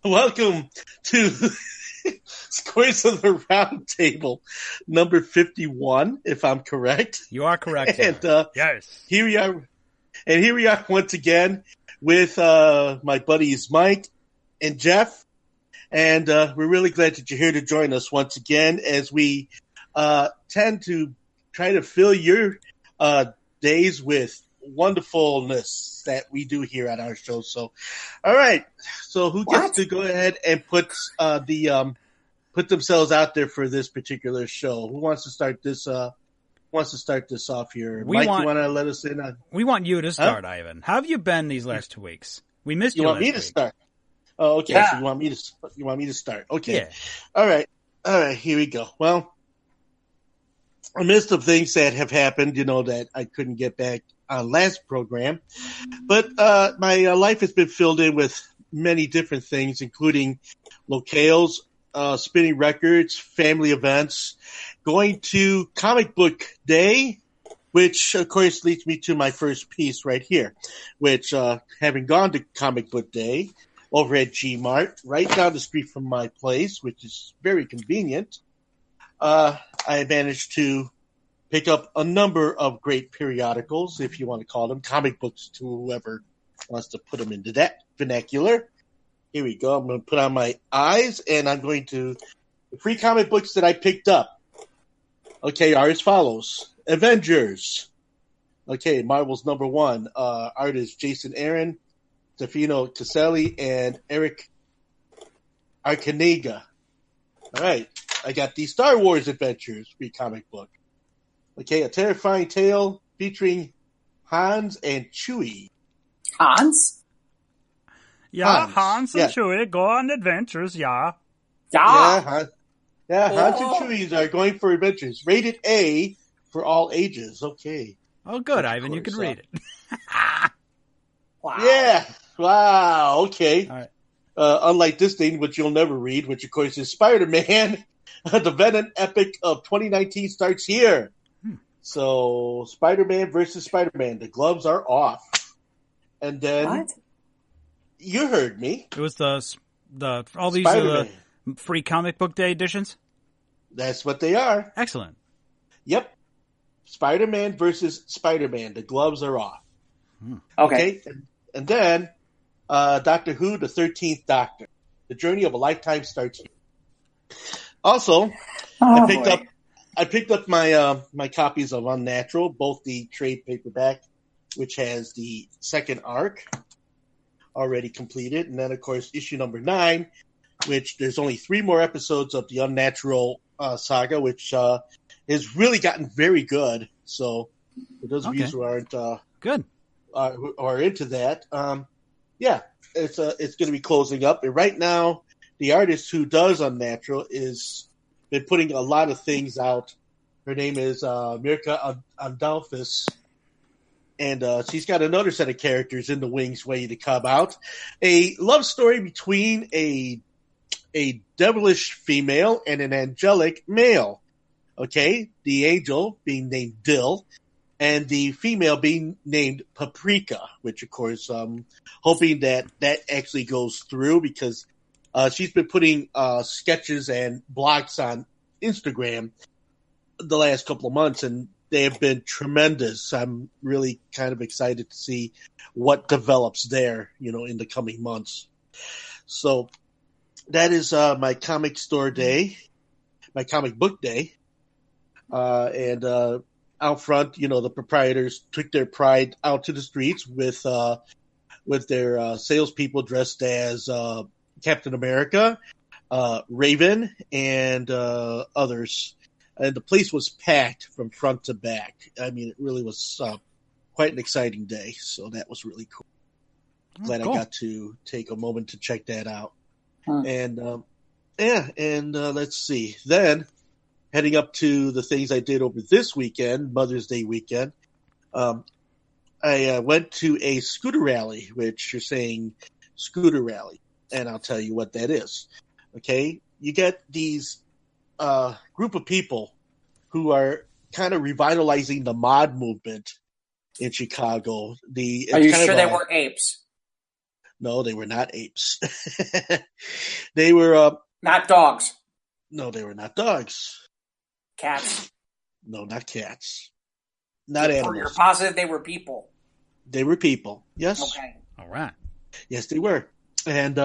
Welcome to Squares of the Round Table, number 51, if I'm correct. You are correct. And yes. Here we are once again with my buddies Mike and Jeff. And we're really glad that you're here to join us once again as we tend to try to fill your days with wonderfulness that we do here at our show. So, all right. So who gets to go ahead and put themselves out there for this particular show? Who wants to start this? Wants to start this off here? Mike, you want to let us in? We want you to start, Ivan. How have you been these last 2 weeks? We missed you. You want me to start? Oh, okay. Yeah. So you want me to start? Okay. Yeah. All right. Here we go. Well, a list of things that have happened, that I couldn't get back on last program, but my life has been filled in with many different things, including locales, spinning records, family events, going to Comic Book Day, which of course leads me to my first piece right here, which having gone to Comic Book Day over at G-Mart, right down the street from my place, which is very convenient, I managed to pick up a number of great periodicals, if you want to call them, comic books to whoever wants to put them into that vernacular. Here we go. I'm going to put on my eyes, and I'm going to... The free comic books that I picked up, okay, are as follows. Avengers. Okay, Marvel's number 1. Artists Jason Aaron, Stefano Caselli, and Eric Arcaniga. All right. I got the Star Wars Adventures free comic book. Okay, A Terrifying Tale featuring Hans and Chewie. Hans? Yeah, Hans and Chewie go on adventures, yeah. Hans and Chewie are going for adventures. Rated A for all ages. Okay. Oh, good, Ivan. You can read it. Wow. Yeah. Wow. Okay. All right. Unlike this thing, which you'll never read, which of course is Spider-Man, the Venom epic of 2019 starts here. So, Spider-Man versus Spider-Man. The gloves are off. And then... What? You heard me. It was all these are the free comic book day editions? That's what they are. Excellent. Yep. Spider-Man versus Spider-Man. The gloves are off. Okay. And then, Doctor Who, the 13th Doctor. The journey of a lifetime starts here. Also, I picked up my my copies of Unnatural, both the trade paperback, which has the second arc already completed, and then of course issue number 9, which there's only 3 more episodes of the Unnatural saga, which has really gotten very good. So for those of you who aren't good who are into that, it's going to be closing up. And right now, the artist who does Unnatural is been putting a lot of things out. Her name is Mirka Andalphis, and she's got another set of characters in the wings waiting to come out. A love story between a devilish female and an angelic male. Okay, the angel being named Dill, and the female being named Paprika, which of course hoping that actually goes through because she's been putting sketches and blogs on Instagram the last couple of months, and they have been tremendous. I'm really kind of excited to see what develops there, in the coming months. So that is my comic store day, my comic book day. And out front, the proprietors took their pride out to the streets with their salespeople dressed as Captain America, Raven, and others. And the place was packed from front to back. I mean, it really was quite an exciting day. So that was really cool. Glad cool. I got to take a moment to check that out. And let's see. Then heading up to the things I did over this weekend, Mother's Day weekend, I went to a scooter rally, which you're saying scooter rally. And I'll tell you what that is. Okay? You get these group of people who are kind of revitalizing the mod movement in Chicago. Are you sure they were apes? No, they were not apes. They were not dogs. No, they were not dogs. Cats. No, not cats. Not animals. You're positive they were people. They were people. Yes. Okay. All right. Yes, they were, and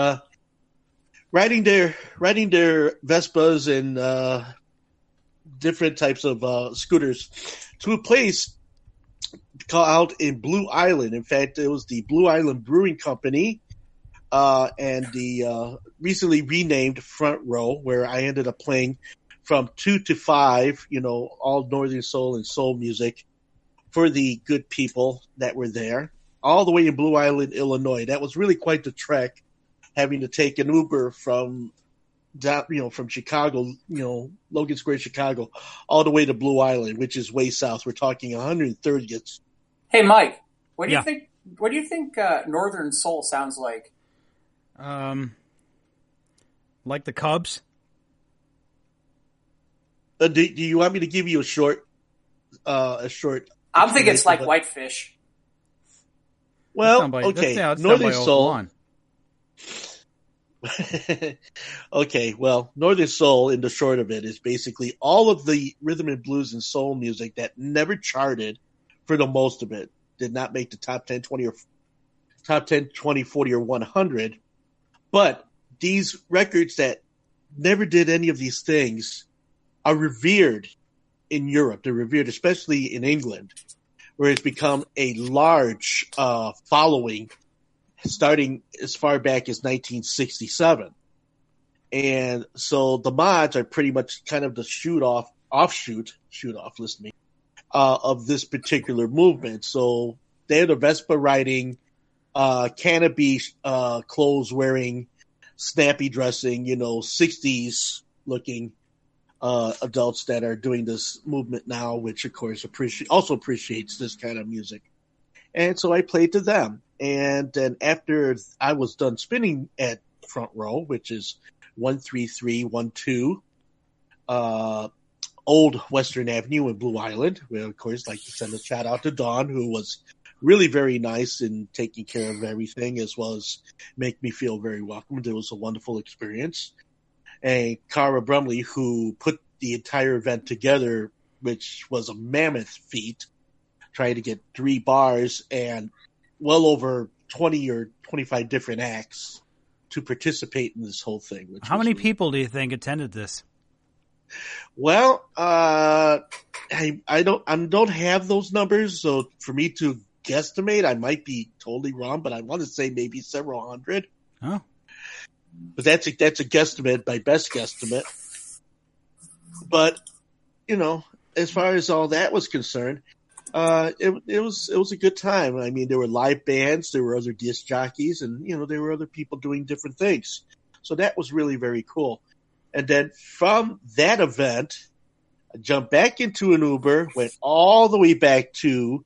riding their Vespas and different types of scooters to a place called in Blue Island. In fact, it was the Blue Island Brewing Company and the recently renamed Front Row, where I ended up playing from 2 to 5, all Northern Soul and soul music for the good people that were there, all the way in Blue Island, Illinois. That was really quite the trek, having to take an Uber from from Chicago, Logan Square, Chicago, all the way to Blue Island, which is way south. We're talking 130th. Hey, Mike, what do you think? What do you think Northern Soul sounds like? Like the Cubs. Do you want me to give you a short? I'm thinking it's like Whitefish. Well, okay, Northern Soul. Okay, well, Northern Soul, in the short of it, is basically all of the rhythm and blues and soul music that never charted for the most of it, did not make the top 10, 20, or top 10, 20, 40, or 100. But these records that never did any of these things are revered in Europe. They're revered, especially in England, where it's become a large following starting as far back as 1967. And so the mods are pretty much kind of the offshoot, listen to me, of this particular movement. So they're the Vespa riding, canopy clothes wearing, snappy dressing, 60s looking adults that are doing this movement now, which of course also appreciates this kind of music. And so I played to them. And then after I was done spinning at Front Row, which is 13312 Old Western Avenue in Blue Island, we of course like to send a shout out to Dawn, who was really very nice in taking care of everything, as well as make me feel very welcomed. It was a wonderful experience. And Cara Brumley, who put the entire event together, which was a mammoth feat, trying to get 3 bars and well over 20 or 25 different acts to participate in this whole thing. How many people do you think attended this? Well, I don't have those numbers, so for me to guesstimate, I might be totally wrong, but I want to say maybe several hundred. Oh, but that's a guesstimate by best guesstimate. But as far as all that was concerned, it was a good time. I mean, there were live bands, there were other disc jockeys, and there were other people doing different things. So that was really very cool. And then from that event, I jumped back into an Uber, went all the way back to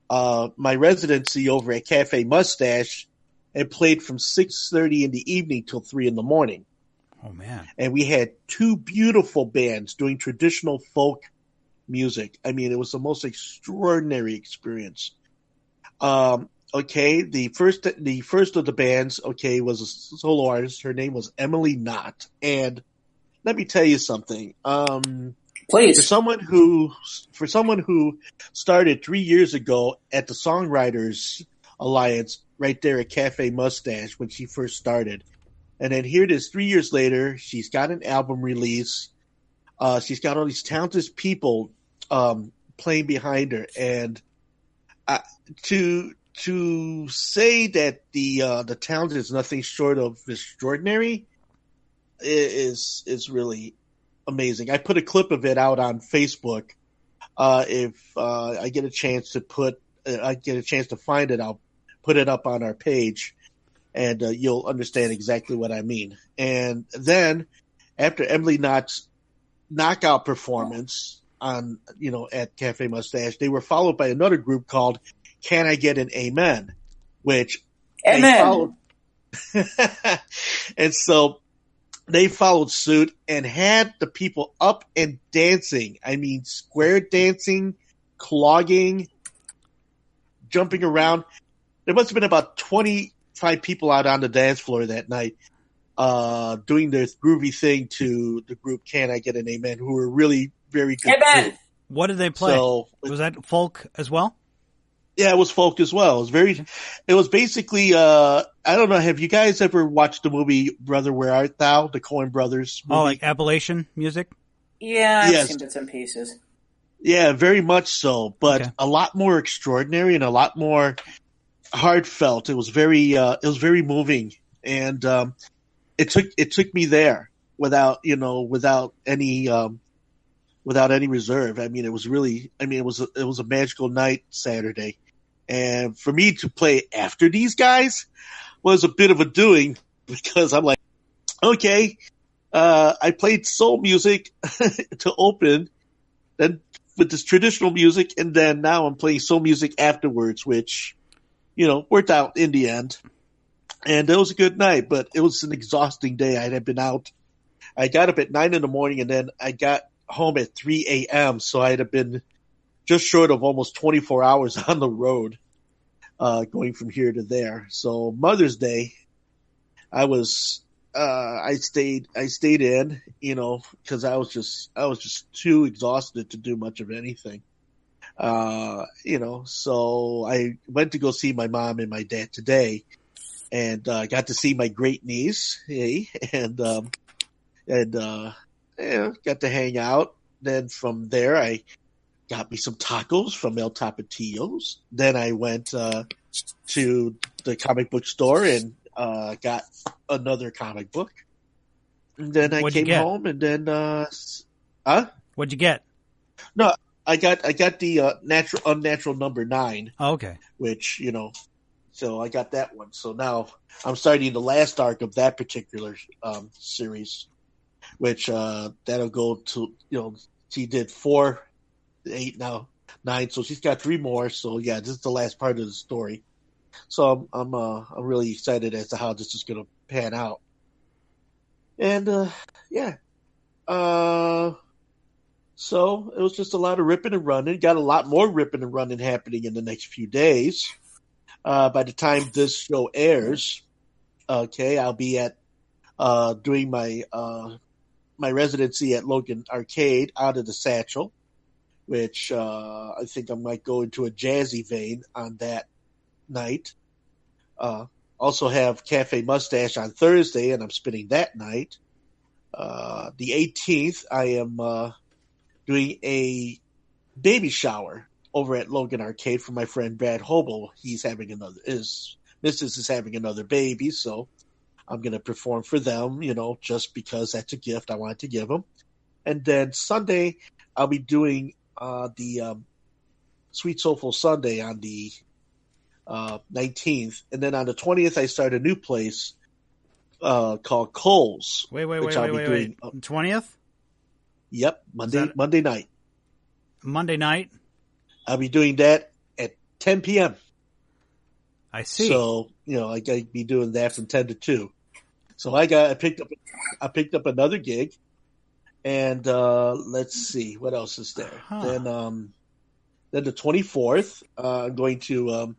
my residency over at Cafe Mustache, and played from 6:30 in the evening till 3 in the morning. Oh man! And we had 2 beautiful bands doing traditional folk music. I mean, it was the most extraordinary experience. The first of the bands, was a solo artist. Her name was Emily Knott. And let me tell you something. Please. For someone who started 3 years ago at the Songwriters Alliance right there at Cafe Mustache when she first started. And then here it is 3 years later, she's got an album release. She's got all these talented people playing behind her, and to say that the talent is nothing short of extraordinary is really amazing. I put a clip of it out on Facebook. If I get a chance to find it, I'll put it up on our page, and you'll understand exactly what I mean. And then after Emily Knott's knockout performance at Cafe Mustache, they were followed by another group called Can I Get an Amen? Which Amen. And so they followed suit and had the people up and dancing. I mean, square dancing, clogging, jumping around. There must have been about 25 people out on the dance floor that night. doing their groovy thing to the group Can I Get an Amen, who were really very good. Amen. What did they play? So, was that folk as well? Yeah, it was folk as well. It was basically, I don't know, have you guys ever watched the movie Brother, Where Art Thou? The Coen Brothers movie? Oh, like Appalachian music? Yeah, I've seen bits and pieces. Yeah, very much so, but a lot more extraordinary and a lot more heartfelt. It was very moving, and it took me there without any reserve. I mean, it was a magical night Saturday. And for me to play after these guys was a bit of a doing, because I'm like, okay, I played soul music to open, then with this traditional music, and then now I'm playing soul music afterwards, which, worked out in the end. And it was a good night, but it was an exhausting day. I had been out. I got up at 9 a.m, and then I got home at 3 a.m., so I'd have been just short of almost 24 hours on the road, going from here to there. So Mother's Day, I stayed in, because I was just too exhausted to do much of anything. So I went to go see my mom and my dad today, and got to see my great niece, and got to hang out. Then from there, I got me some tacos from El Tapatio's. Then I went to the comic book store and got another comic book. And then I came home, and then What'd you get? No, I got the unnatural number 9. Oh, okay. Which, so I got that one. So now I'm starting the last arc of that particular series, which that'll go to, she did 4, 8, now 9, so she's got 3 more. So yeah, this is the last part of the story. So I'm really excited as to how this is going to pan out. And so it was just a lot of ripping and running. Got a lot more ripping and running happening in the next few days. By the time this show airs, I'll be at doing my residency at Logan Arcade out of the Satchel, which I think I might go into a jazzy vein on that night. Also have Cafe Mustache on Thursday, and I'm spinning that night. The 18th, I am doing a baby shower over at Logan Arcade for my friend Brad Hobel. His missus is having another baby, so I'm going to perform for them, just because that's a gift I wanted to give them. And then Sunday, I'll be doing the Sweet Soulful Sunday on the 19th. And then on the 20th, I start a new place called Cole's. Wait. 20th? Yep, Monday night. Monday night? I'll be doing that at 10 p.m. I see. So, I got to be doing that from 10 to 2. So I picked up another gig, and let's see what else is there. Then the 24th, I'm going to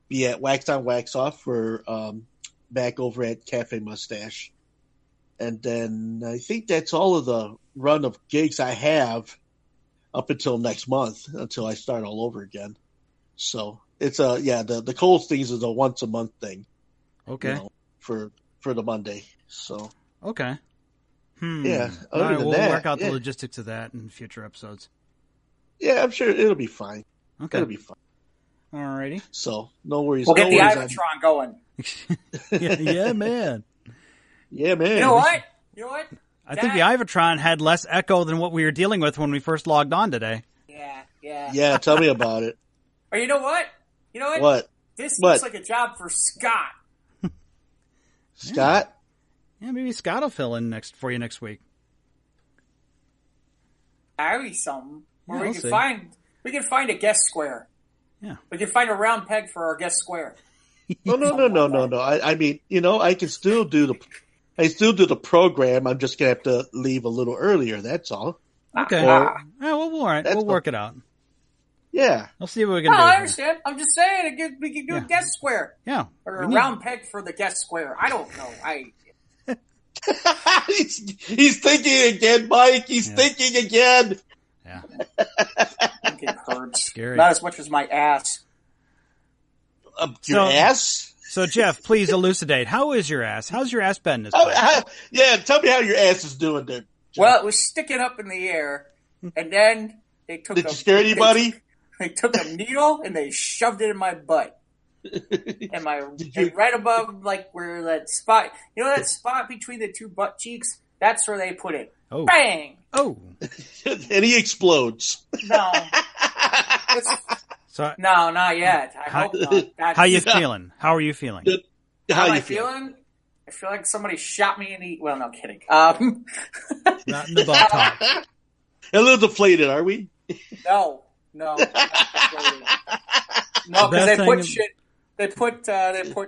be at Wax On Wax Off for back over at Cafe Mustache, and then I think that's all of the run of gigs I have up until next month, until I start all over again. So it's the Coles things is a once a month thing. Okay. For the Monday. So okay. Yeah. We'll work out the logistics of that in future episodes. Yeah, I'm sure it'll be fine. Okay. It'll be fine. Alrighty. So no worries. We'll get the Ivatron going. yeah, man. Yeah, man. You know what? I think the Ivatron had less echo than what we were dealing with when we first logged on today. Yeah. Yeah, tell me about it. Or you know what? What? This looks like a job for Scott. Scott? Yeah, maybe Scott will fill in for you next week. That'd be something. Yeah, we can find a guest square. Yeah. We can find a round peg for our guest square. No. I mean, I can still do the program. I'm just gonna have to leave a little earlier. That's all. Okay. We'll work it out. Yeah. I'll see what we can do. I understand. I'm just saying we can do a guest square. Yeah. Or a round peg for the guest square. I don't know. he's thinking again, Mike. He's thinking again. Yeah. I think it hurts. Scary. Not as much as my ass. Your ass? So, Jeff, please elucidate. How is your ass? How's your ass been this week? Tell me how your ass is doing there. Jeff. Well, it was sticking up in the air, and then they took. Did you scare anybody? They took a needle and they shoved it in my butt. And right above, like, where that spot, that spot between the two butt cheeks? That's where they put it. Oh. Bang! Oh. And he explodes. No. So, no, not yet. I hope not. How you feeling? How are you feeling? How am I feeling? I feel like somebody shot me in the... Well, no, kidding. Not in the butt top. A little deflated, are we? No. No, because they put shit... They put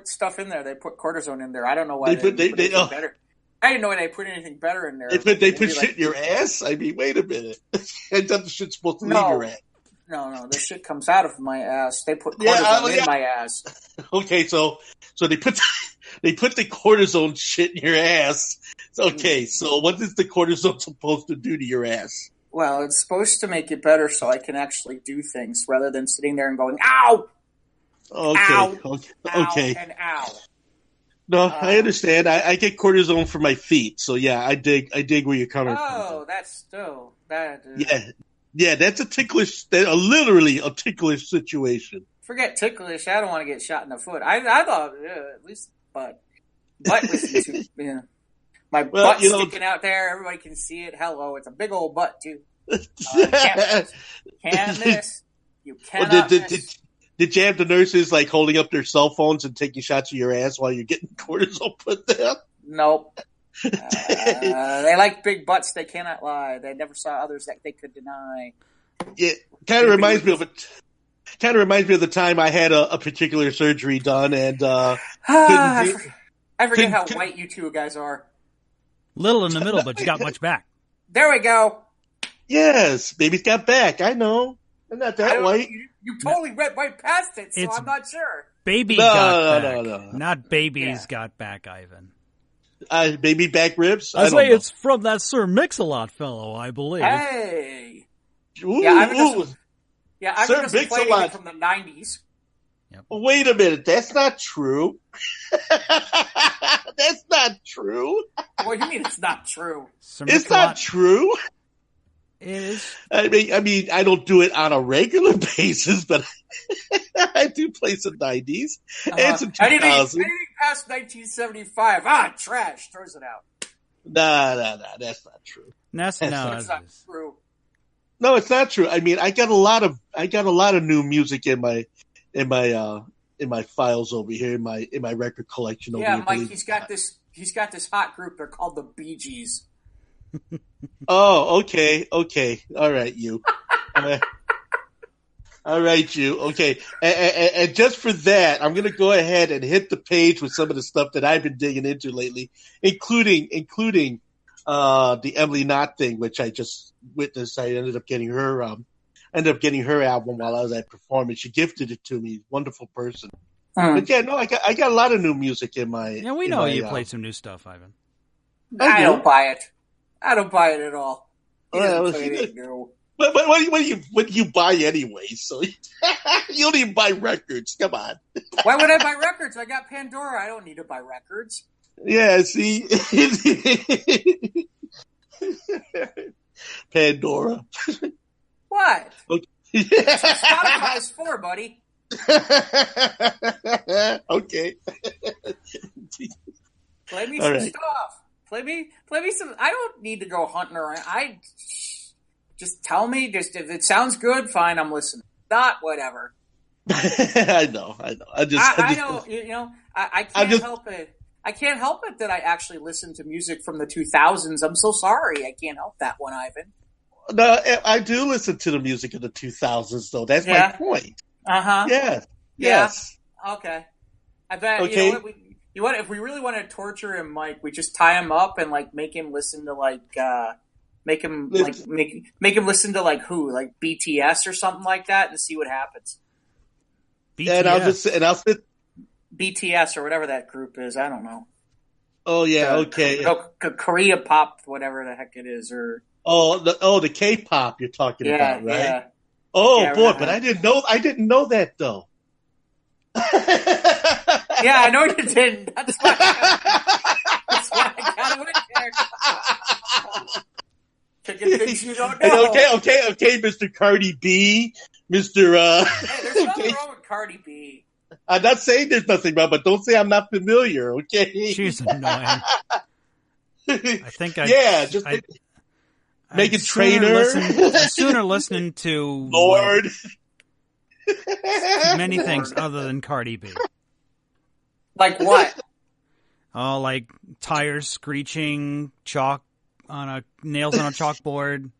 stuff in there. They put cortisone in there. I don't know why they put anything better. I didn't know why they put anything better in there. They put shit in your ass? I mean, wait a minute. I thought the shit's supposed to leave your ass. No, this shit comes out of my ass. They put cortisone in my ass. Okay, so they put the cortisone shit in your ass. Okay, so what is the cortisone supposed to do to your ass? Well, it's supposed to make it better so I can actually do things rather than sitting there and going, ow! Okay, ow, okay. Ow, and ow. No, I understand. I get cortisone for my feet, so yeah, I dig where you're coming from. Oh, that's still that. Yeah, that's literally a ticklish situation. Forget ticklish. I don't want to get shot in the foot. I thought at least butt was too. My butt's sticking out there. Everybody can see it. Hello, it's a big old butt too. Can't miss. You cannot miss. Did you have the nurses like holding up their cell phones and taking shots of your ass while you're getting cortisone put there? Nope. They like big butts. They cannot lie. They never saw others that they could deny. Yeah, kind of reminds me of it. Kind of reminds me of the time I had a particular surgery done, and I forget how white you two guys are. Little in the middle, but you got much back. There we go. Yes, baby's got back. I know. I'm not that white. You totally read right past it, so I'm not sure. Baby got back. No. Not babies got back, Ivan. Baby back ribs? I say it's from that Sir Mix-a-Lot fellow, I believe. Hey. Ooh, I'm Sir just Mix-a-Lot. playing it from the 90s. Yep. Wait a minute. That's not true. That's not true. What do you mean it's not true? It's not true. It is. I mean, I don't do it on a regular basis, but I do play some 90s and some 2000s. Anything past 1975, trash, throws it out. Nah, that's not true. That's not true. No, it's not true. I mean, I got a lot of new music in my files over here in my record collection. Yeah, Mike, he's got this hot group. They're called the Bee Gees. Oh, okay. All right, you. All right, you. Okay. And just for that, I'm going to go ahead and hit the page with some of the stuff that I've been digging into lately, including the Emily Knott thing, which I just witnessed. I ended up getting her album while I was at performance. She gifted it to me. Wonderful person. But yeah, no, I got a lot of new music in my. Yeah, we know you played some new stuff, Ivan. I don't buy it. I don't buy it at all. But what do you buy anyway? So you don't even buy records. Come on. Why would I buy records? I got Pandora. I don't need to buy records. Yeah, see? Pandora. What? Okay. That's what Spotify's for, buddy. Okay. Play me some stuff. Play me some. I don't need to go hunting around. Just tell me. Just if it sounds good, fine. I'm listening. Not whatever. I know. I know. I can't help it. I can't help it that I actually listen to music from the 2000s. I'm so sorry. I can't help that one, Ivan. No, I do listen to the music of the 2000s, though. That's my point. Uh-huh. Yes. Yes. Okay. I bet. Okay. You know what? If we really want to torture him, Mike, we just tie him up and make him listen to make him listen to who, like BTS or something like that, and see what happens. BTS. And I'll sit BTS or whatever that group is. I don't know. Oh yeah, okay. Korea pop, whatever the heck it is, or the K-pop you're talking about, right? Yeah. Oh Yeah, boy, but I didn't know that though. Yeah, I know you didn't. That's why I kind of went there. Picking things you don't know. Okay, Mr. Cardi B, Mr. Hey, there's nothing wrong with Cardi B. I'm not saying there's nothing wrong, but don't say I'm not familiar, okay? She's annoying. I think Megan Trainor. I'd sooner listening to Lord. Many things other than Cardi B. Like what? Oh, like tires screeching, nails on a chalkboard.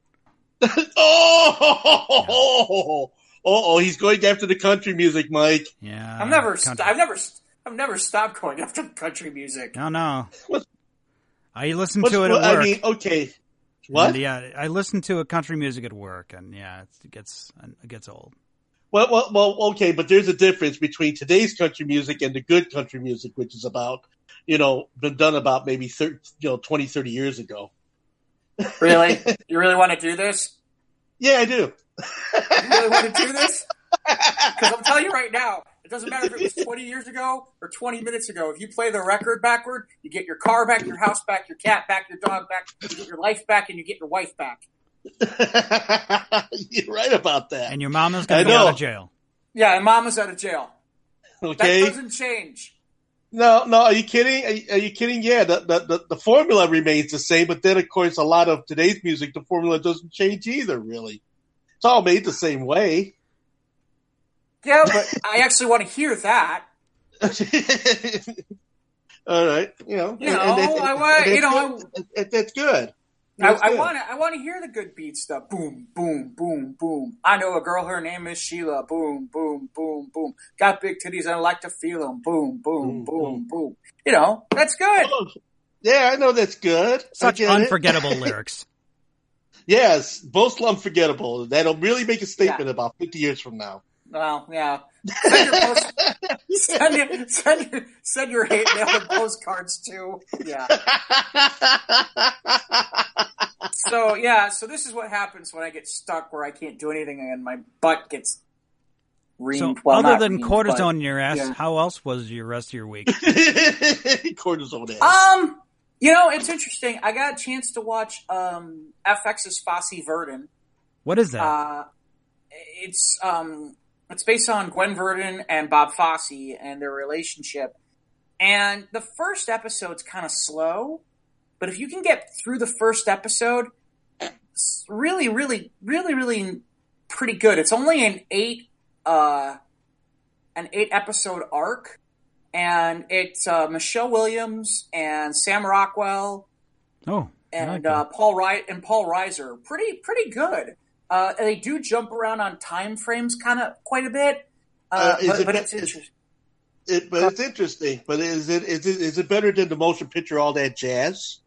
He's going after the country music, Mike. Yeah. I've never stopped going after country music. No. I listen to it at work. I mean, okay. What? And, yeah, I listen to a country music at work, and yeah, it gets old. Well, okay, but there's a difference between today's country music and the good country music, which is about, been done about maybe 20, 30 years ago. Really? You really want to do this? Yeah, I do. You really want to do this? Because I'm telling you right now, it doesn't matter if it was 20 years ago or 20 minutes ago. If you play the record backward, you get your car back, your house back, your cat back, your dog back, you get your life back, and you get your wife back. You're right about that. And your mama's going to go out of jail. Yeah, and mama's out of jail. Okay. That doesn't change. No, are you kidding? Are you kidding? Yeah, the formula remains the same, but then, of course, a lot of today's music, the formula doesn't change either, really. It's all made the same way. Yeah, but I actually want to hear that. All right, that's good. I want to hear the good beat stuff. Boom, boom, boom, boom. I know a girl. Her name is Sheila. Boom, boom, boom, boom. Got big titties. I like to feel them. Boom, boom, boom, boom. That's good. Oh, yeah, I know that's good. Such unforgettable lyrics. Yes, most unforgettable. That'll really make a statement about 50 years from now. Well, yeah. Send your hate mail and postcards too. Yeah. So this is what happens when I get stuck where I can't do anything and my butt gets reamed. So other than cortisone in your ass, how else was your rest of your week? Cortisone ass. It's interesting. I got a chance to watch FX's Fosse Verdon. What is that? It's based on Gwen Verdon and Bob Fosse and their relationship. And the first episode's kind of slow, but if you can get through the first episode, it's really, really, really, really pretty good. It's only an 8 episode arc, and it's Michelle Williams and Sam Rockwell. Oh, and Paul Reiser. Pretty good. They do jump around on time frames quite a bit. But it's interesting. It's interesting. But is it better than the motion picture All That Jazz?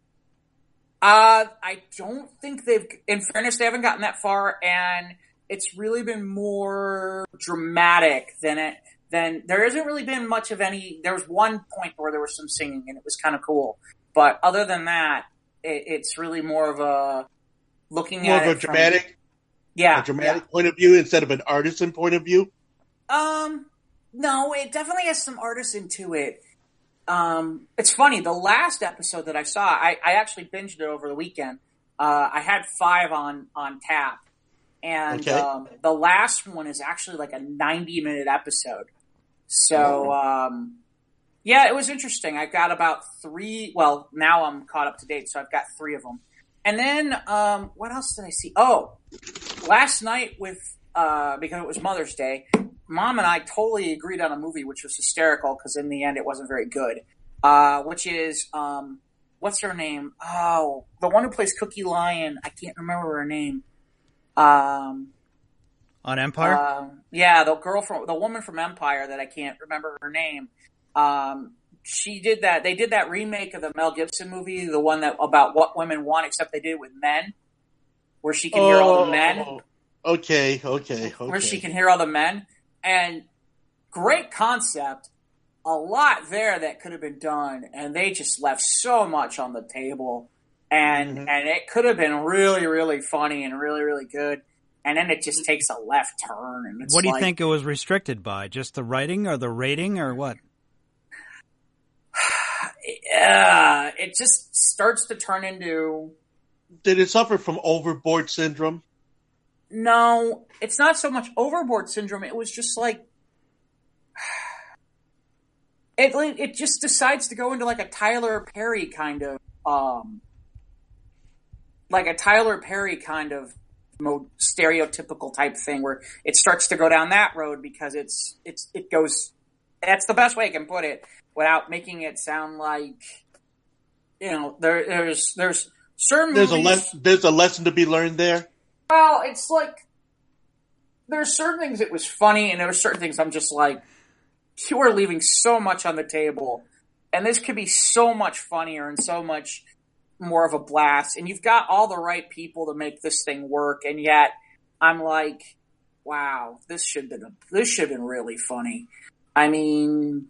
I don't think in fairness, they haven't gotten that far, and it's really been more dramatic than there hasn't really been much of any. There was one point where there was some singing, and it was kind of cool. But other than that, it's really more of a looking at it dramatic. A dramatic point of view instead of an artisan point of view? No, it definitely has some artisan to it. It's funny, the last episode that I saw, I actually binged it over the weekend. I had 5 on tap. And the last one is actually like a 90-minute episode. So, it was interesting. I got about 3, well, now I'm caught up to date, so I've got 3 of them. And then, what else did I see? Oh, last night because it was Mother's Day, Mom and I totally agreed on a movie, which was hysterical because in the end it wasn't very good. Which is, what's her name? Oh, the one who plays Cookie Lyon. I can't remember her name. On Empire? The woman from Empire that I can't remember her name. She did that. They did that remake of the Mel Gibson movie, the one that about what women want, except they did it with men, where she can hear all the men. Okay. Where she can hear all the men. And great concept. a lot there that could have been done, and they just left so much on the table. And it could have been really, really funny and really, really good. And then it just takes a left turn. And it's what do you think it was restricted by? Just the writing or the rating or what? It just starts to turn into... Did it suffer from overboard syndrome? No, it's not so much overboard syndrome. It was just like... It just decides to go into like a Tyler Perry kind of... stereotypical type thing where it starts to go down that road because it goes... That's the best way I can put it without making it sound like, there's certain movies... There's a lesson to be learned there? Well, it's like, there's certain things that was funny, and there were certain things I'm just like, you are leaving so much on the table, and this could be so much funnier and so much more of a blast, and you've got all the right people to make this thing work, and yet I'm like, wow, this should have been really funny. I mean,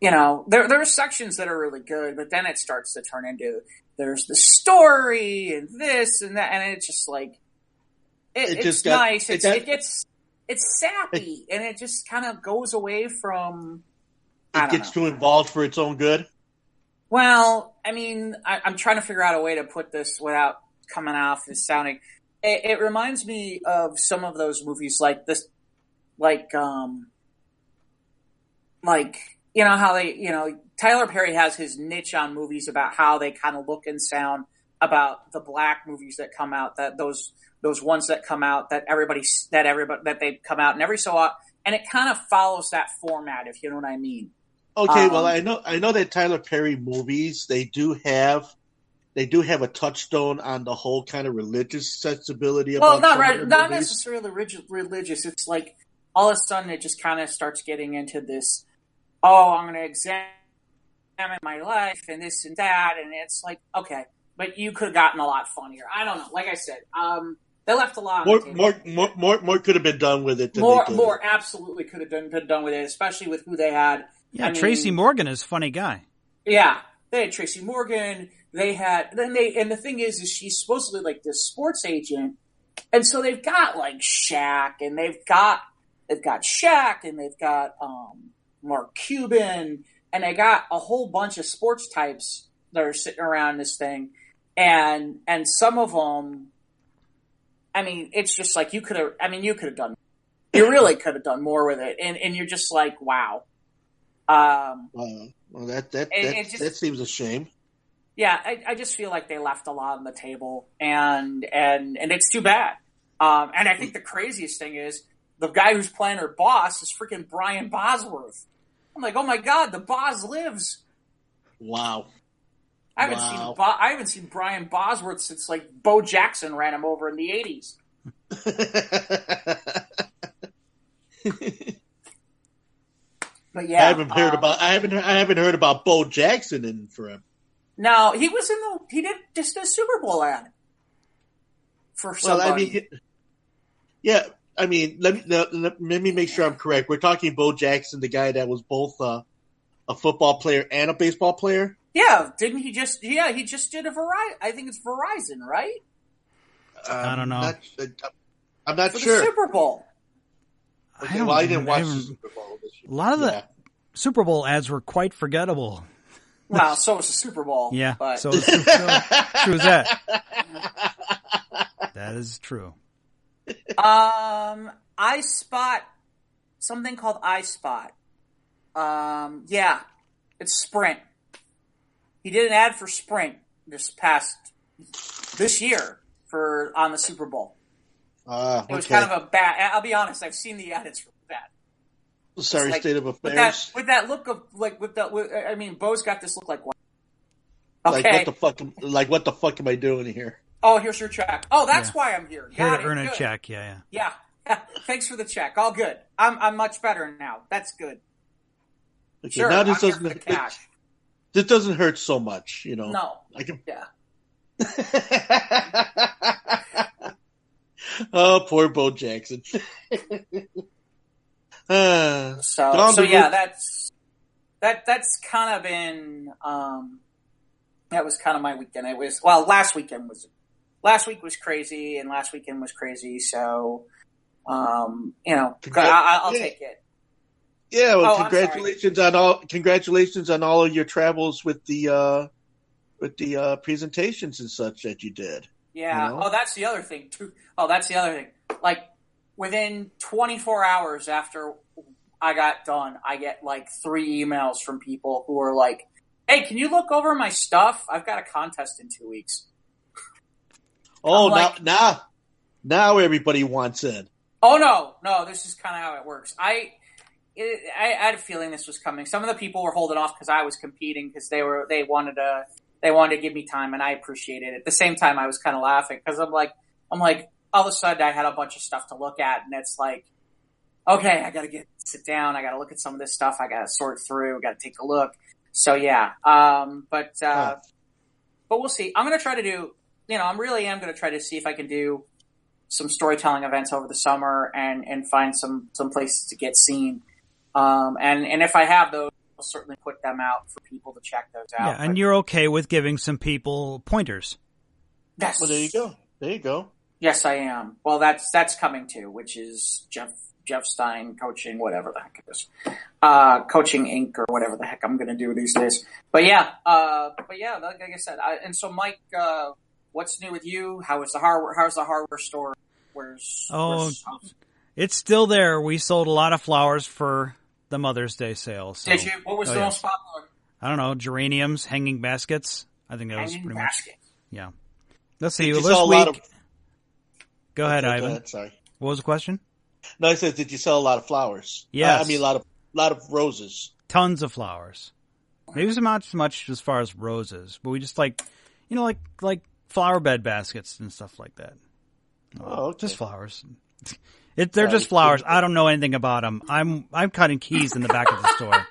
there are sections that are really good, but then it starts to turn into, there's the story and this and that, and it's just like, it's nice. It's sappy, and it just kind of goes away from... It gets too involved for its own good? Well, I mean, I'm trying to figure out a way to put this without coming off as sounding... It reminds me of some of those movies like this, how they, Tyler Perry has his niche on movies about how they kind of look and sound about the black movies that come out, that those ones that come out that they come out and every so often, and it kind of follows that format, if you know what I mean. Okay, well, I know that Tyler Perry movies, they do have a touchstone on the whole kind of religious sensibility. Well, not necessarily religious. It's like all of a sudden it just kind of starts getting into this, I'm going to examine my life and this and that, and it's like, okay, but you could have gotten a lot funnier. I don't know. Like I said, they left a lot on the table. More could have been done with it. More absolutely could have been done with it, especially with who they had. Yeah, Tracy Morgan is a funny guy. Yeah, they had Tracy Morgan. And the thing is she's supposedly like this sports agent, and so they've got like Shaq, and they've got Shaq, and they've got Mark Cuban, and they got a whole bunch of sports types that are sitting around this thing, and some of them, I mean, it's just like you could have really could have done more with it, and you're just like, wow. Well, that seems a shame. Yeah, I just feel like they left a lot on the table, and it's too bad. And I think the craziest thing is the guy who's playing her boss is freaking Brian Bosworth. I'm like, oh my god, the boss lives. Wow. I haven't seen Brian Bosworth since like Bo Jackson ran him over in the 80s. But yeah, I haven't heard about Bo Jackson in forever. No, he did just a Super Bowl ad for somebody. Let me make sure I'm correct. We're talking Bo Jackson, the guy that was both a football player and a baseball player. Yeah, didn't he just? Yeah, he just did a Verizon. I think it's Verizon, right? I don't know. I'm not for sure. The Super Bowl. Okay, I didn't watch the Super Bowl this year. A lot of the Super Bowl ads were quite forgettable. Well, so was the Super Bowl. Yeah, but... so true as that. That is true. iSpot, something called iSpot. Yeah, it's Sprint. He did an ad for Sprint this year on the Super Bowl. It was kind of a bad. I'll be honest. I've seen the ad. It's bad. Sorry, state of affairs. With that look of Bo's got this look like what? Okay. What the fuck am I doing here? Oh, here's your check. Oh, that's why I'm here. Here to earn a check. Yeah. Thanks for the check. All good. I'm much better now. That's good. Okay, sure. Now this doesn't hurt so much, No. Yeah. Oh, poor Bo Jackson. That's that's kind of been that was kind of my weekend. It was last week was crazy, and last weekend was crazy. So I'll take it. Yeah, well, congratulations on all of your travels with the presentations and such that you did. Yeah. Oh, that's the other thing too. Like within 24 hours after I got done, I get like 3 emails from people who are like, "Hey, can you look over my stuff? I've got a contest in 2 weeks." Oh, now everybody wants in. Oh no, this is kind of how it works. I had a feeling this was coming. Some of the people were holding off because I was competing because they wanted to give me time, and I appreciated it. At the same time, I was kind of laughing because I'm like, all of a sudden I had a bunch of stuff to look at, and it's like, okay, I got to sit down. I got to look at some of this stuff. I got to sort through. Got to take a look. So yeah, but we'll see. I'm gonna try to do. I really am gonna try to see if I can do some storytelling events over the summer and find some places to get seen. And if I have those, I'll certainly put them out for people to check those out. Yeah, and you're okay with giving some people pointers. Yes. Well, there you go. Yes, I am. Well, that's coming too, which is Jeff Stein coaching, whatever the heck it is, Coaching Inc. or whatever the heck I'm going to do these days. But yeah, like I said, and so Mike, what's new with you? How's the hardware store? Where's it's still there. We sold a lot of flowers for the Mother's Day sale. So. Did you? What was the most popular? I don't know. Geraniums, hanging baskets. I think that was pretty much. Yeah. Let's see. This week. Go ahead, Ivan. Go ahead, sorry. What was the question? No, I said, did you sell a lot of flowers? Yes. I mean, a lot of roses. Tons of flowers. Maybe not so much as far as roses, but we just like flower bed baskets and stuff like that. Oh, okay. Just flowers. They're just flowers. I don't know anything about them. I'm cutting keys in the back of the store.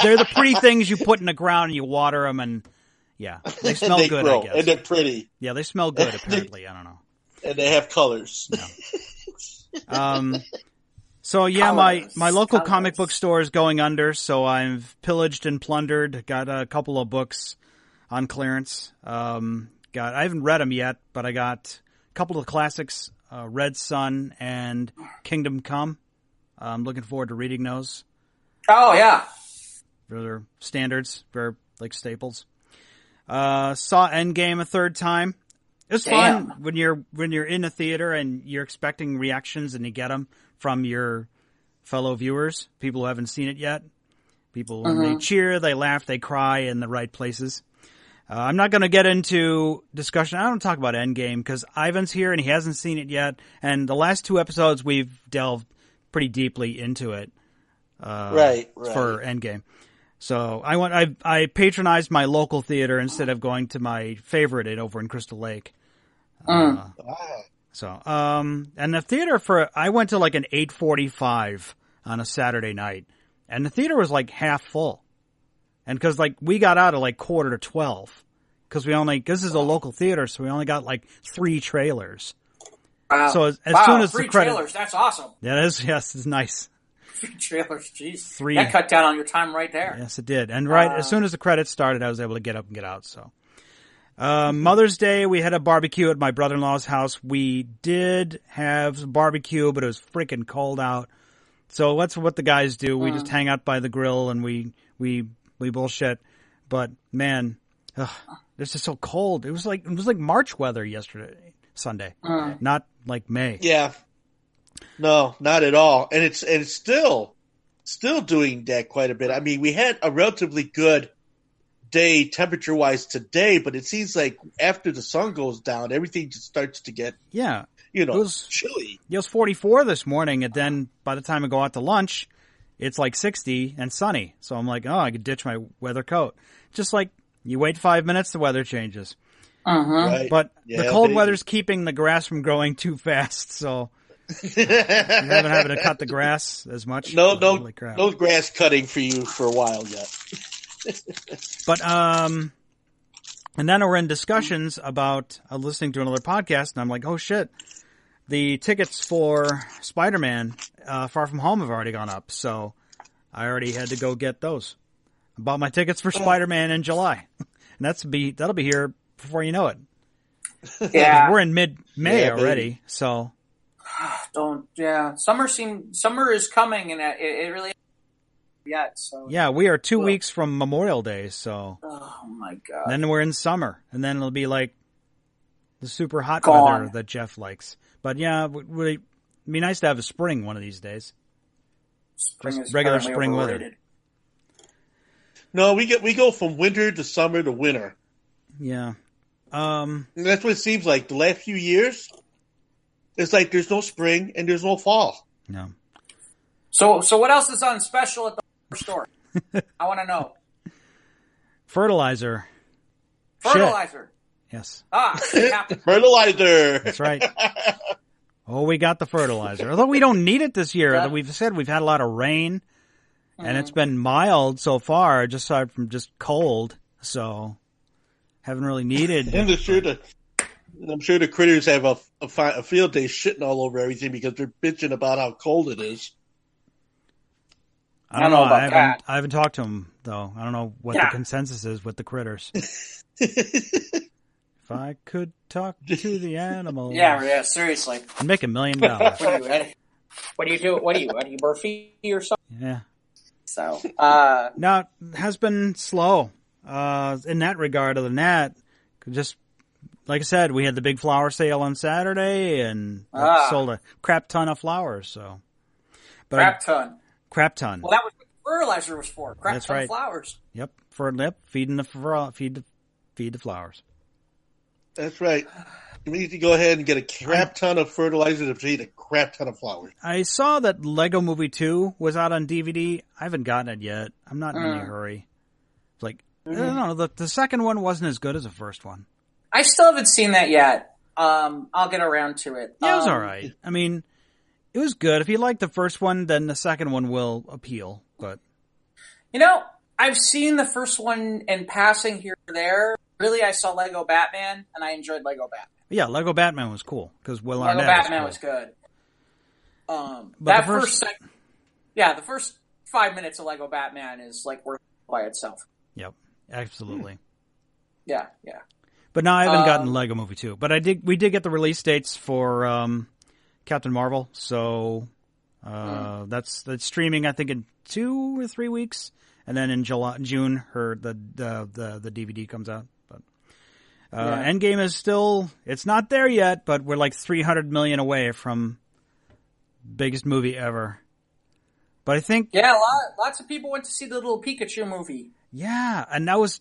They're the pretty things you put in the ground and you water them, and yeah, they smell they good. Grow, I guess. And they're pretty. Yeah, they smell good. Apparently, I don't know. And they have colors. Yeah. So yeah, my local comic book store is going under, so I've pillaged and plundered. Got a couple of books on clearance. I haven't read them yet, but I got a couple of classics, Red Sun and Kingdom Come. I'm looking forward to reading those. Oh yeah, they're standards, they're like staples. Saw Endgame a third time. It's fun when you're in a theater and you're expecting reactions and you get them from your fellow viewers, people who haven't seen it yet. People, when they cheer, they laugh, they cry in the right places. I'm not going to get into discussion. I don't talk about Endgame because Ivan's here and he hasn't seen it yet. And the last 2 episodes, we've delved pretty deeply into it. Right. For Endgame. So I patronized my local theater instead of going to my favorite over in Crystal Lake. And the theater I went to like an 8:45 on a Saturday night, and the theater was like half full. And because like we got out at like 11:45, because this is a local theater, so we only got like 3 trailers. Wow. So as soon as 3 the credit, trailers, that's awesome. Yeah, it is. Yes, it's nice. 3 trailers, jeez. 3. That cut down on your time right there. Yes, it did. And as soon as the credits started, I was able to get up and get out. So, Mother's Day, we had a barbecue at my brother-in-law's house. We did have barbecue, but it was freaking cold out. So that's what the guys do. We just hang out by the grill and we bullshit. But man, it's just so cold. It was like March weather yesterday, Sunday, not like May. Yeah. No, not at all. And it's still doing that quite a bit. I mean, we had a relatively good day temperature-wise today, but it seems like after the sun goes down, everything just starts to get it was chilly. It was 44 this morning, and then by the time I go out to lunch, it's like 60 and sunny. So I'm like, I could ditch my weather coat. Just like you wait 5 minutes, the weather changes. Right. But the cold weather's keeping the grass from growing too fast, so you haven't having to cut the grass as much. No grass cutting for you for a while yet. But and then we're in discussions about listening to another podcast, and I'm like, oh shit, the tickets for Spider-Man Far From Home have already gone up. So I already had to go get those. I bought my tickets for Spider-Man in July. And that'll be here before you know it. Yeah. We're in mid-May already, so. Summer is coming, and it really yet. So yeah, we are 2 weeks from Memorial Day, so. Oh my God! Then we're in summer, and then it'll be like the super hot Gone. weather that Jeff likes. But yeah, it'd be nice to have a spring one of these days. Spring Just is regular currently spring overrated. weather. No, we go from winter to summer to winter. Yeah. And that's what it seems like. The last few years, it's like there's no spring and there's no fall. No. So what else is on special at the store? I want to know. Fertilizer. Fertilizer. Shit. Yes. Fertilizer. That's right. Oh, we got the fertilizer. Although we don't need it this year. Yeah. We've said we've had a lot of rain, and it's been mild so far, just aside from just cold. So haven't really needed. And I'm sure the critters have a field day shitting all over everything because they're bitching about how cold it is. I don't know about that. I haven't talked to them though. I don't know what the consensus is with the critters. If I could talk to the animals. Yeah, seriously. I'd make $1 million. What do you do? What are you, Murphy or something? Yeah. So, no, it has been slow, in that regard. Other than that, just, like I said, we had the big flower sale on Saturday and sold a crap ton of flowers, so. But crap ton. Well, that was what the fertilizer was for. That's ton right. Of flowers. Yep. Feed the flowers. That's right. You need to go ahead and get a crap ton of fertilizer to feed a crap ton of flowers. I saw that Lego Movie 2 was out on DVD. I haven't gotten it yet. I'm not in any hurry. It's like, I don't know, the second one wasn't as good as the first one. I still haven't seen that yet. I'll get around to it. Yeah, it was all right. I mean, it was good. If you like the first one, then the second one will appeal. But I've seen the first one in passing here or there. Really, I saw Lego Batman, and I enjoyed Lego Batman. Yeah, Lego Batman was cool because Will Arnett Lego Batman was good. But that the first 5 minutes of Lego Batman is like worth by itself. Yep, absolutely. Yeah. But no, I haven't gotten Lego Movie 2. But we did get the release dates for Captain Marvel, so that's streaming. I think in 2 or 3 weeks, and then in June, the DVD comes out. But Endgame is still, it's not there yet, but we're like 300 million away from biggest movie ever. But I think lots of people went to see the little Pikachu movie. Yeah, and that was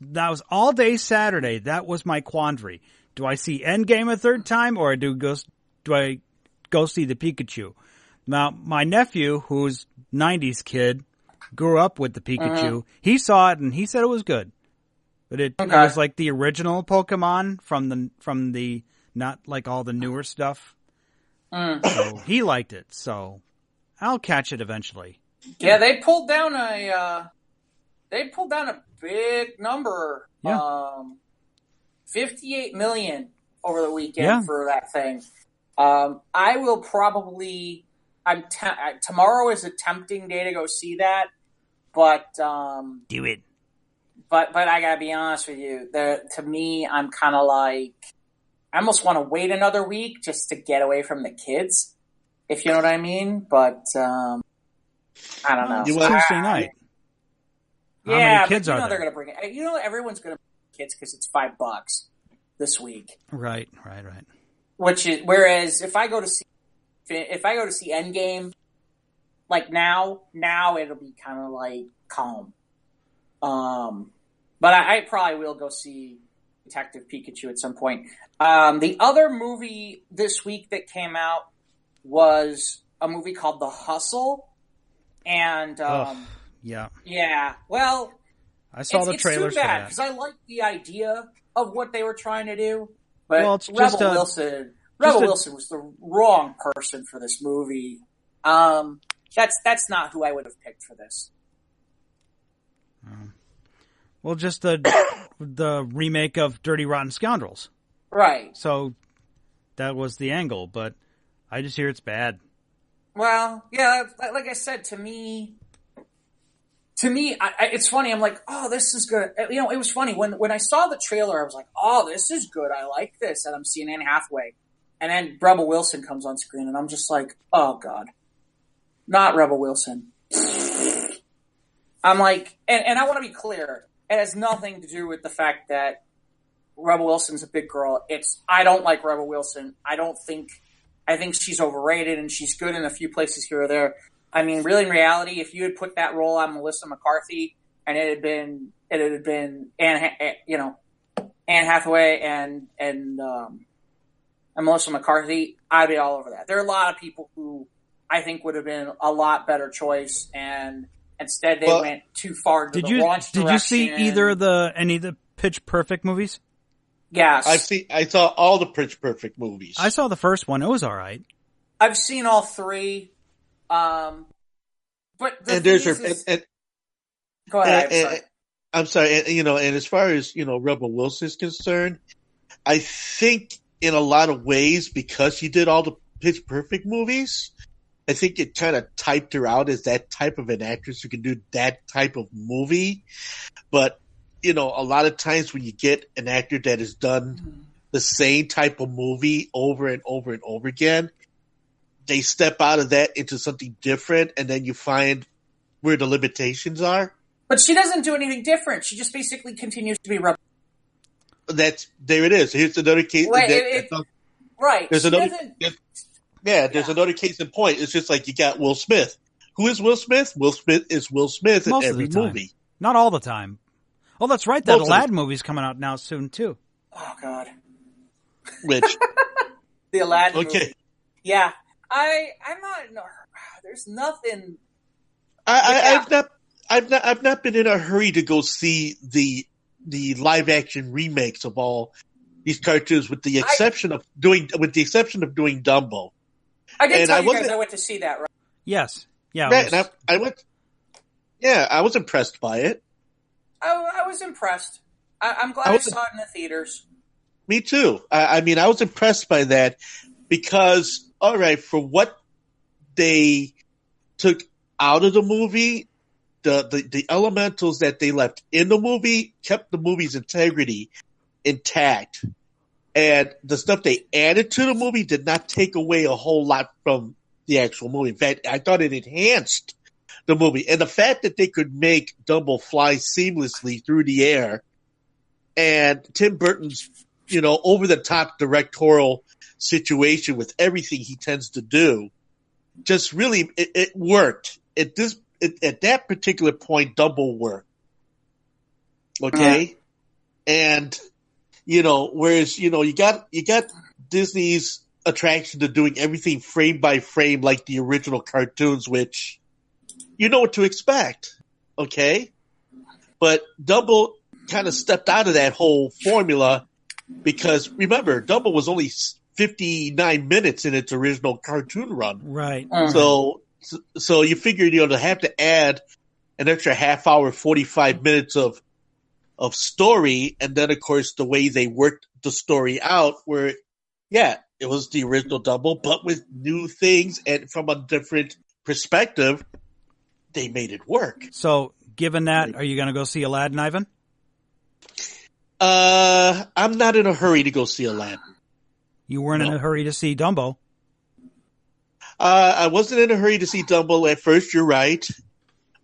all day Saturday. That was my quandary. Do I see Endgame a third time, or do I go see the Pikachu? Now, my nephew, who's 90s kid, grew up with the Pikachu. He saw it and he said it was good. But it was like the original Pokemon from the not like all the newer stuff. So he liked it. So I'll catch it eventually. Yeah, they pulled down a big number. Yeah. 58 million over the weekend for that thing. I will probably. Tomorrow is a tempting day to go see that, but do it. But I gotta be honest with you. To me, I'm kind of like, I almost want to wait another week just to get away from the kids, if you know what I mean. But I don't know. Tuesday night. How many kids are there? They're gonna bring it. Everyone's gonna bring kids because it's $5 this week. Right. Whereas if I go to see Endgame, like now it'll be kind of like calm. But I probably will go see Detective Pikachu at some point. The other movie this week that came out was a movie called The Hustle, and yeah. Well, I saw the trailers for that because I like the idea of what they were trying to do, but Rebel Wilson was the wrong person for this movie. That's not who I would have picked for this. Well, just the remake of Dirty Rotten Scoundrels. Right. So that was the angle, but I just hear it's bad. Well, yeah, like I said, to me, to me, it's funny. I'm like, oh, this is good. You know, it was funny when I saw the trailer. I was like, oh, this is good. I like this. And I'm seeing Anne Hathaway, and then Rebel Wilson comes on screen, and I'm just like, oh god, not Rebel Wilson. I'm like, and I want to be clear. It has nothing to do with the fact that Rebel Wilson's a big girl. I don't like Rebel Wilson. I think she's overrated, and she's good in a few places here or there. I mean, really, in reality, if you had put that role on Melissa McCarthy, and it had been Anne Hathaway and Melissa McCarthy, I'd be all over that. There are a lot of people who I think would have been a lot better choice, and instead they went too far to the launch direction. Did you see any of the Pitch Perfect movies? Yes. I saw all the Pitch Perfect movies. I saw the first one. It was all right. I've seen all three. But go ahead. I'm sorry. And as far as, Rebel Wilson is concerned, I think in a lot of ways, because she did all the Pitch Perfect movies, I think it kind of typed her out as that type of an actress who can do that type of movie. But, a lot of times when you get an actor that has done the same type of movie over and over and over again, they step out of that into something different, and then you find where the limitations are. But she doesn't do anything different. She just basically continues to be Rebel. There it is. Here's another case. Right. There's another case in point. It's just like you got Will Smith. Who is Will Smith? Will Smith is Will Smith in every movie. Not all the time. Oh, that's right. That Aladdin movie's coming out now soon, too. Oh, God. Which? The Aladdin movie. Yeah. I'm not in a hurry. There's nothing. I've not been in a hurry to go see the live action remakes of all these cartoons, with the exception of doing Dumbo. I did tell you guys I went to see that, right? Yes. Yeah. Right, I went. Yeah, I was impressed by it. I was impressed. I'm glad I saw it in the theaters. Me too. I mean, I was impressed by that because, all right, for what they took out of the movie, the elementals that they left in the movie kept the movie's integrity intact. And the stuff they added to the movie did not take away a whole lot from the actual movie. In fact, I thought it enhanced the movie. And the fact that they could make Dumbo fly seamlessly through the air, and Tim Burton's, over-the-top directorial situation with everything he tends to do, just really, it worked. At that particular point, Dumbo worked. Okay? And, whereas, you got Disney's attraction to doing everything frame by frame like the original cartoons, which you know what to expect. Okay? But Dumbo kind of stepped out of that whole formula because, remember, Dumbo was only 59 minutes in its original cartoon run. Right. So you figured, to have to add an extra half hour, 45 minutes of story. And then, of course, the way they worked the story out where, it was the original Dumbo, but with new things and from a different perspective, they made it work. So given that, are you going to go see Aladdin, Ivan? I'm not in a hurry to go see Aladdin. You weren't in a hurry to see Dumbo. I wasn't in a hurry to see Dumbo at first, you're right.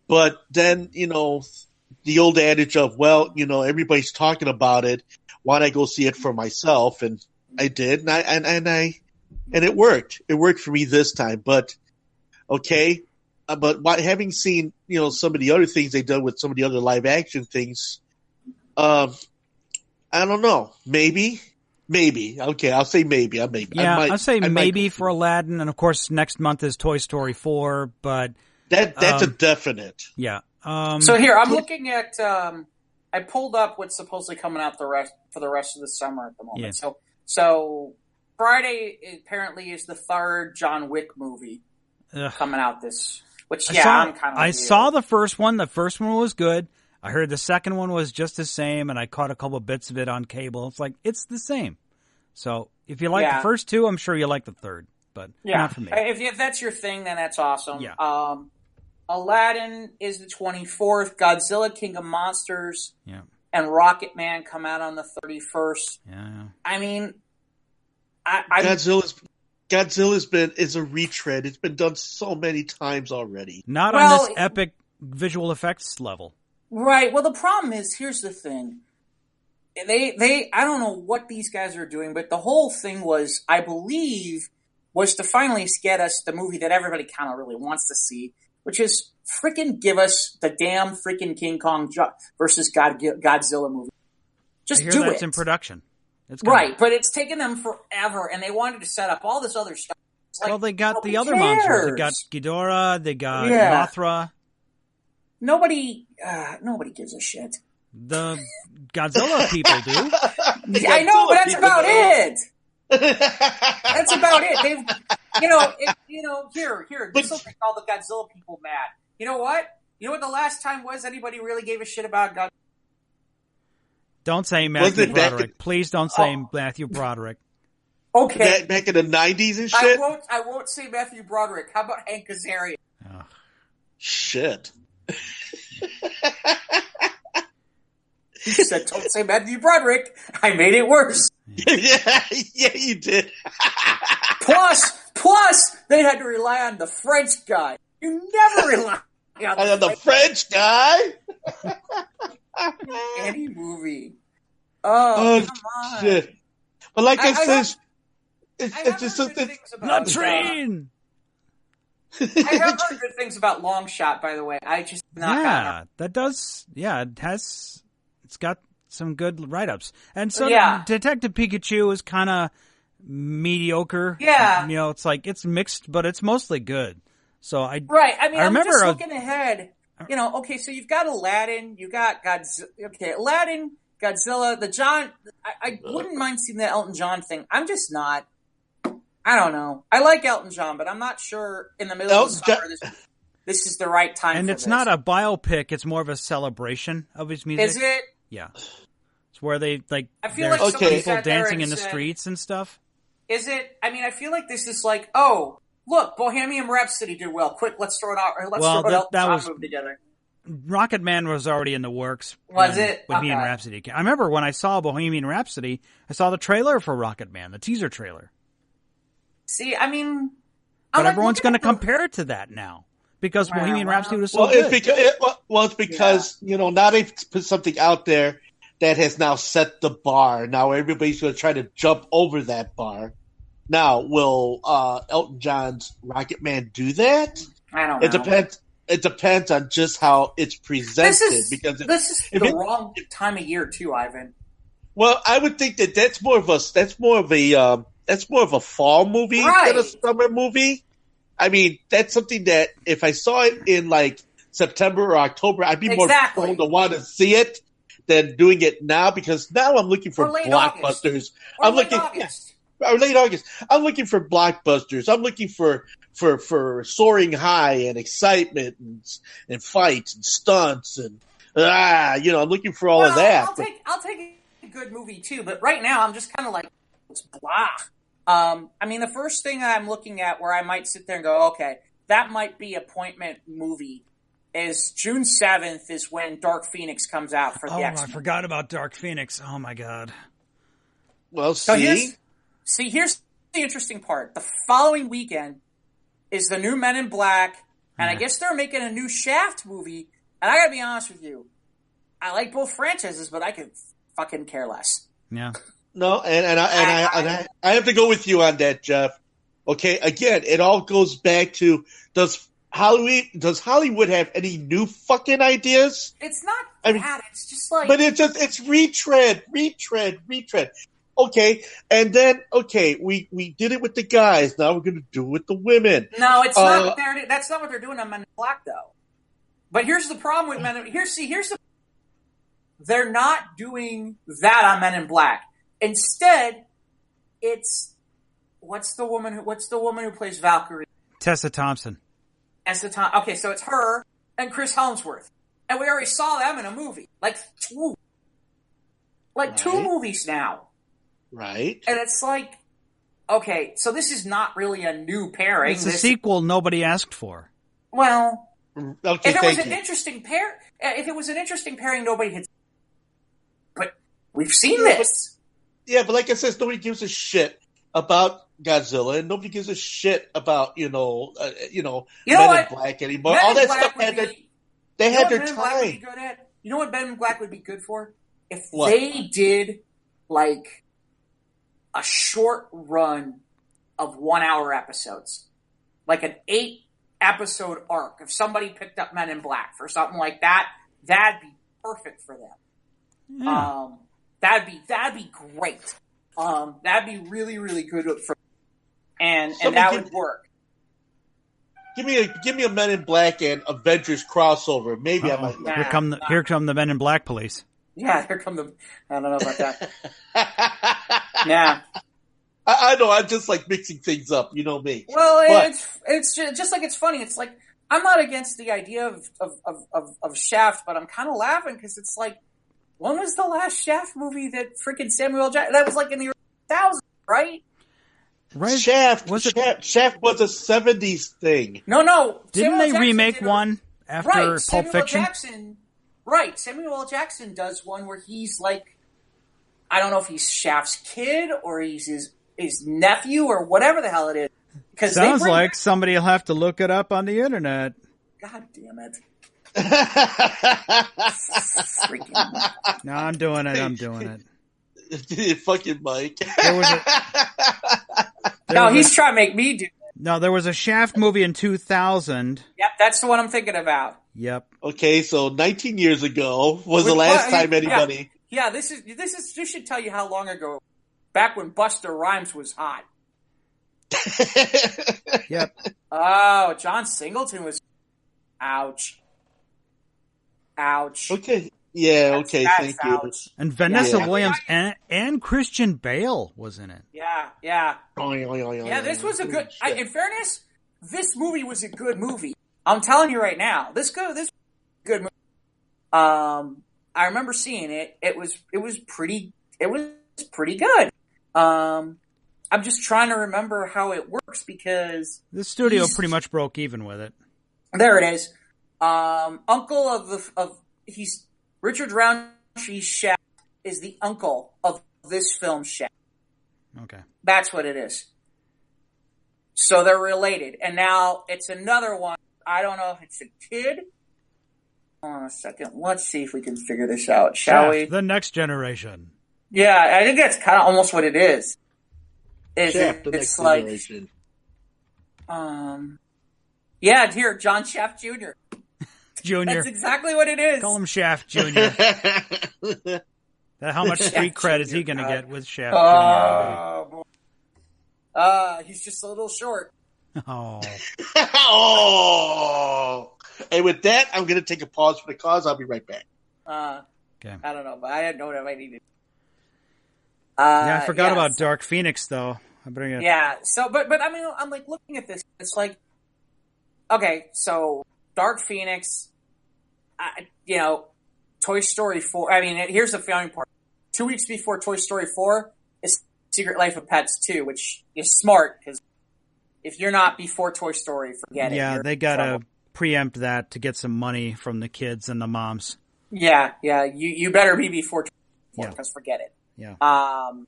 But then, the old adage of, everybody's talking about it. Why don't I go see it for myself? And I did, and it worked. It worked for me this time. But, okay. But having seen, some of the other things they've done with some of the other live action things, I don't know. Maybe. Okay, I'll say maybe. Yeah, I'll say maybe for Aladdin, and of course next month is Toy Story 4, but that's a definite. Yeah. So here, I'm looking at I pulled up what's supposedly coming out for the rest of the summer at the moment. Yeah. So Friday apparently is the third John Wick movie coming out I saw the first one. The first one was good. I heard the second one was just the same, and I caught a couple bits of it on cable. It's like, it's the same. So if you like the first two, I'm sure you'll like the third, but not for me. If that's your thing, then that's awesome. Yeah. Aladdin is the 24th. Godzilla King of Monsters and Rocket Man come out on the 31st. Yeah. I mean, is a retread. It's been done so many times already. Not on this epic visual effects level. Right. Well, the problem is, here's the thing. I don't know what these guys are doing, but the whole thing was, I believe, was to finally get us the movie that everybody kind of really wants to see, which is freaking give us the damn freaking King Kong versus Godzilla movie. Just I hear do that's it. in production. It's right, but it's taken them forever, and they wanted to set up all this other stuff. Like, well, they got the other cares? monsters. They got Ghidorah. They got Mothra. Nobody gives a shit. The Godzilla people do. I know, but that's about it. That's about it. Here. This will make all the Godzilla people mad. You know what? You know what the last time was anybody really gave a shit about Godzilla? Don't say Matthew Broderick. Please don't say Matthew Broderick. Okay. Back in the 90s and shit? I won't say Matthew Broderick. How about Hank Azaria? Oh. Shit. He said, don't say Matthew Broderick. I made it worse. yeah, you did. Plus, they had to rely on the French guy. You never rely on the French guy? Any movie. Oh, come on. Shit. But like I said, it's just something. Not train. I have heard good things about Long Shot, by the way. I just not. That does. Yeah, it's got some good write-ups, and so Detective Pikachu is kind of mediocre. Yeah, it's like it's mixed, but it's mostly good. So I remember I'm just looking ahead. Okay, so you've got Aladdin, you got Godzilla. Okay, Aladdin, Godzilla, the John. I wouldn't mind seeing the Elton John thing. I'm just not. I don't know. I like Elton John, but I'm not sure in the middle of the summer this is the right time. And it's not a biopic; it's more of a celebration of his music. Is it? Yeah, it's where they I feel like people dancing in the streets and stuff. Is it? I mean, I feel like this is like, oh, look, Bohemian Rhapsody did well. Quick, let's throw it out. Let's throw it Elton John movie together. Rocket Man was already in the works. Was it? Bohemian Rhapsody. I remember when I saw Bohemian Rhapsody, I saw the trailer for Rocket Man, the teaser trailer. See, I mean, but everyone's going to compare it to that now because Bohemian Rhapsody was so good. It's because now they've put something out there that has now set the bar. Now everybody's going to try to jump over that bar. Now, will Elton John's Rocket Man do that? I don't know. It depends on just how it's presented. This is the wrong time of year too, Ivan. Well, I would think that's more of a fall movie than a summer movie. I mean, that's something that if I saw it in like September or October, I'd be more prone to want to see it than doing it now because now I'm looking for blockbusters. Late August. I'm looking for blockbusters. I'm looking for soaring high and excitement and fights and stunts and I'm looking for all of that. I'll take a good movie too, but right now I'm just kind of like it's blah. I mean, the first thing I'm looking at where I might sit there and go, okay, that might be appointment movie is June 7th is when Dark Phoenix comes out for the X-Men. I forgot about Dark Phoenix. Oh my God. Well, here's the interesting part. The following weekend is the new Men in Black, and I guess they're making a new Shaft movie, and I gotta be honest with you, I like both franchises, but I could fucking care less. Yeah. No, and I have to go with you on that, Jeff. Okay, again, it all goes back to does Hollywood have any new fucking ideas? It's not that. It's just like, but it's retread. Okay, and then we did it with the guys. Now we're going to do it with the women. No, it's not. That's not what they're doing on Men in Black, though. But here's the problem with Men in they're not doing that on Men in Black. Instead, it's what's the woman who plays Valkyrie? Tessa Thompson. Okay, so it's her and Chris Helmsworth, and we already saw them in a movie, like two movies now, right? And it's like, okay, so this is not really a new pairing. It's a sequel nobody asked for. Well, Okay, if it was thank an you. interesting pair, if it was an interesting pairing, nobody had. But we've seen Yeah, this. But like I said, nobody gives a shit about Godzilla, and nobody gives a shit about You know Men in what? Black anymore. Men All in that Black stuff would had their be. they You know had what their Men in Black would be time. good at? You know what Men in Black would be good for? If What? they did like a short run of 1 hour episodes, like an 8-episode arc. If somebody picked up Men in Black for something like that, that'd be perfect for them. Yeah. That'd be great. That'd be really, really good for, and that would work. Give me a Men in Black and Avengers crossover. Maybe I might. Here come the Men in Black police. Yeah, here come the. I don't know about that. Yeah. I know. I'm just like mixing things up. You know me. Well, it's just like it's funny. It's like I'm not against the idea of Shaft, but I'm kind of laughing because it's like, when was the last Shaft movie that freaking Samuel Jackson? That was like in the early 2000s, right? Right? Shaft was a 70s thing. No. Didn't they remake one after Pulp Fiction? Samuel L. Jackson does one where he's like, I don't know if he's Shaft's kid or he's his nephew or whatever the hell it is. Sounds like somebody will have to look it up on the internet. God damn it. No, I'm doing it. Fucking Mike. He's trying to make me do it. No, there was a Shaft movie in 2000. Yep, that's the one I'm thinking about. Yep. Okay, so 19 years ago was the last time anybody. Yeah, this should tell you how long ago. Back when Busta Rhymes was hot. Yep. Oh, John Singleton was. Ouch. Okay. Yeah. Okay. Thank you. And Vanessa Williams and Christian Bale was in it. Yeah. Yeah, this was a good. In fairness, this movie was a good movie. I'm telling you right now, this was a good movie. I remember seeing it. It was pretty good. I'm just trying to remember how it works because the studio pretty much broke even with it. There it is. Uncle of he's Richard Roundtree's Shaft is the uncle of this film Shaft. Okay. That's what it is. So they're related. And now it's another one. I don't know if it's a kid. Hold on a second. Let's see if we can figure this out, shall we? The Next Generation. Yeah, I think that's kind of almost what it is. Shaft, the Next Generation. Yeah, here, John Shaft Jr. That's exactly what it is. Call him Shaft Jr. How much street cred is he going to get with Shaft Jr.? He's just a little short. Oh. And with that, I'm going to take a pause for the cause. I'll be right back. Okay. I don't know, but I didn't know what I needed. I forgot about Dark Phoenix, though. I bring it. Yeah. So, but I mean, I'm like looking at this. It's like, okay, so Dark Phoenix, Toy Story 4. I mean, here's the funny part. 2 weeks before Toy Story 4 is Secret Life of Pets 2, which is smart because if you're not before Toy Story, forget it. Yeah, they gotta preempt that to get some money from the kids and the moms. Yeah. You better be before Toy Story 4 because forget it. Yeah. I'll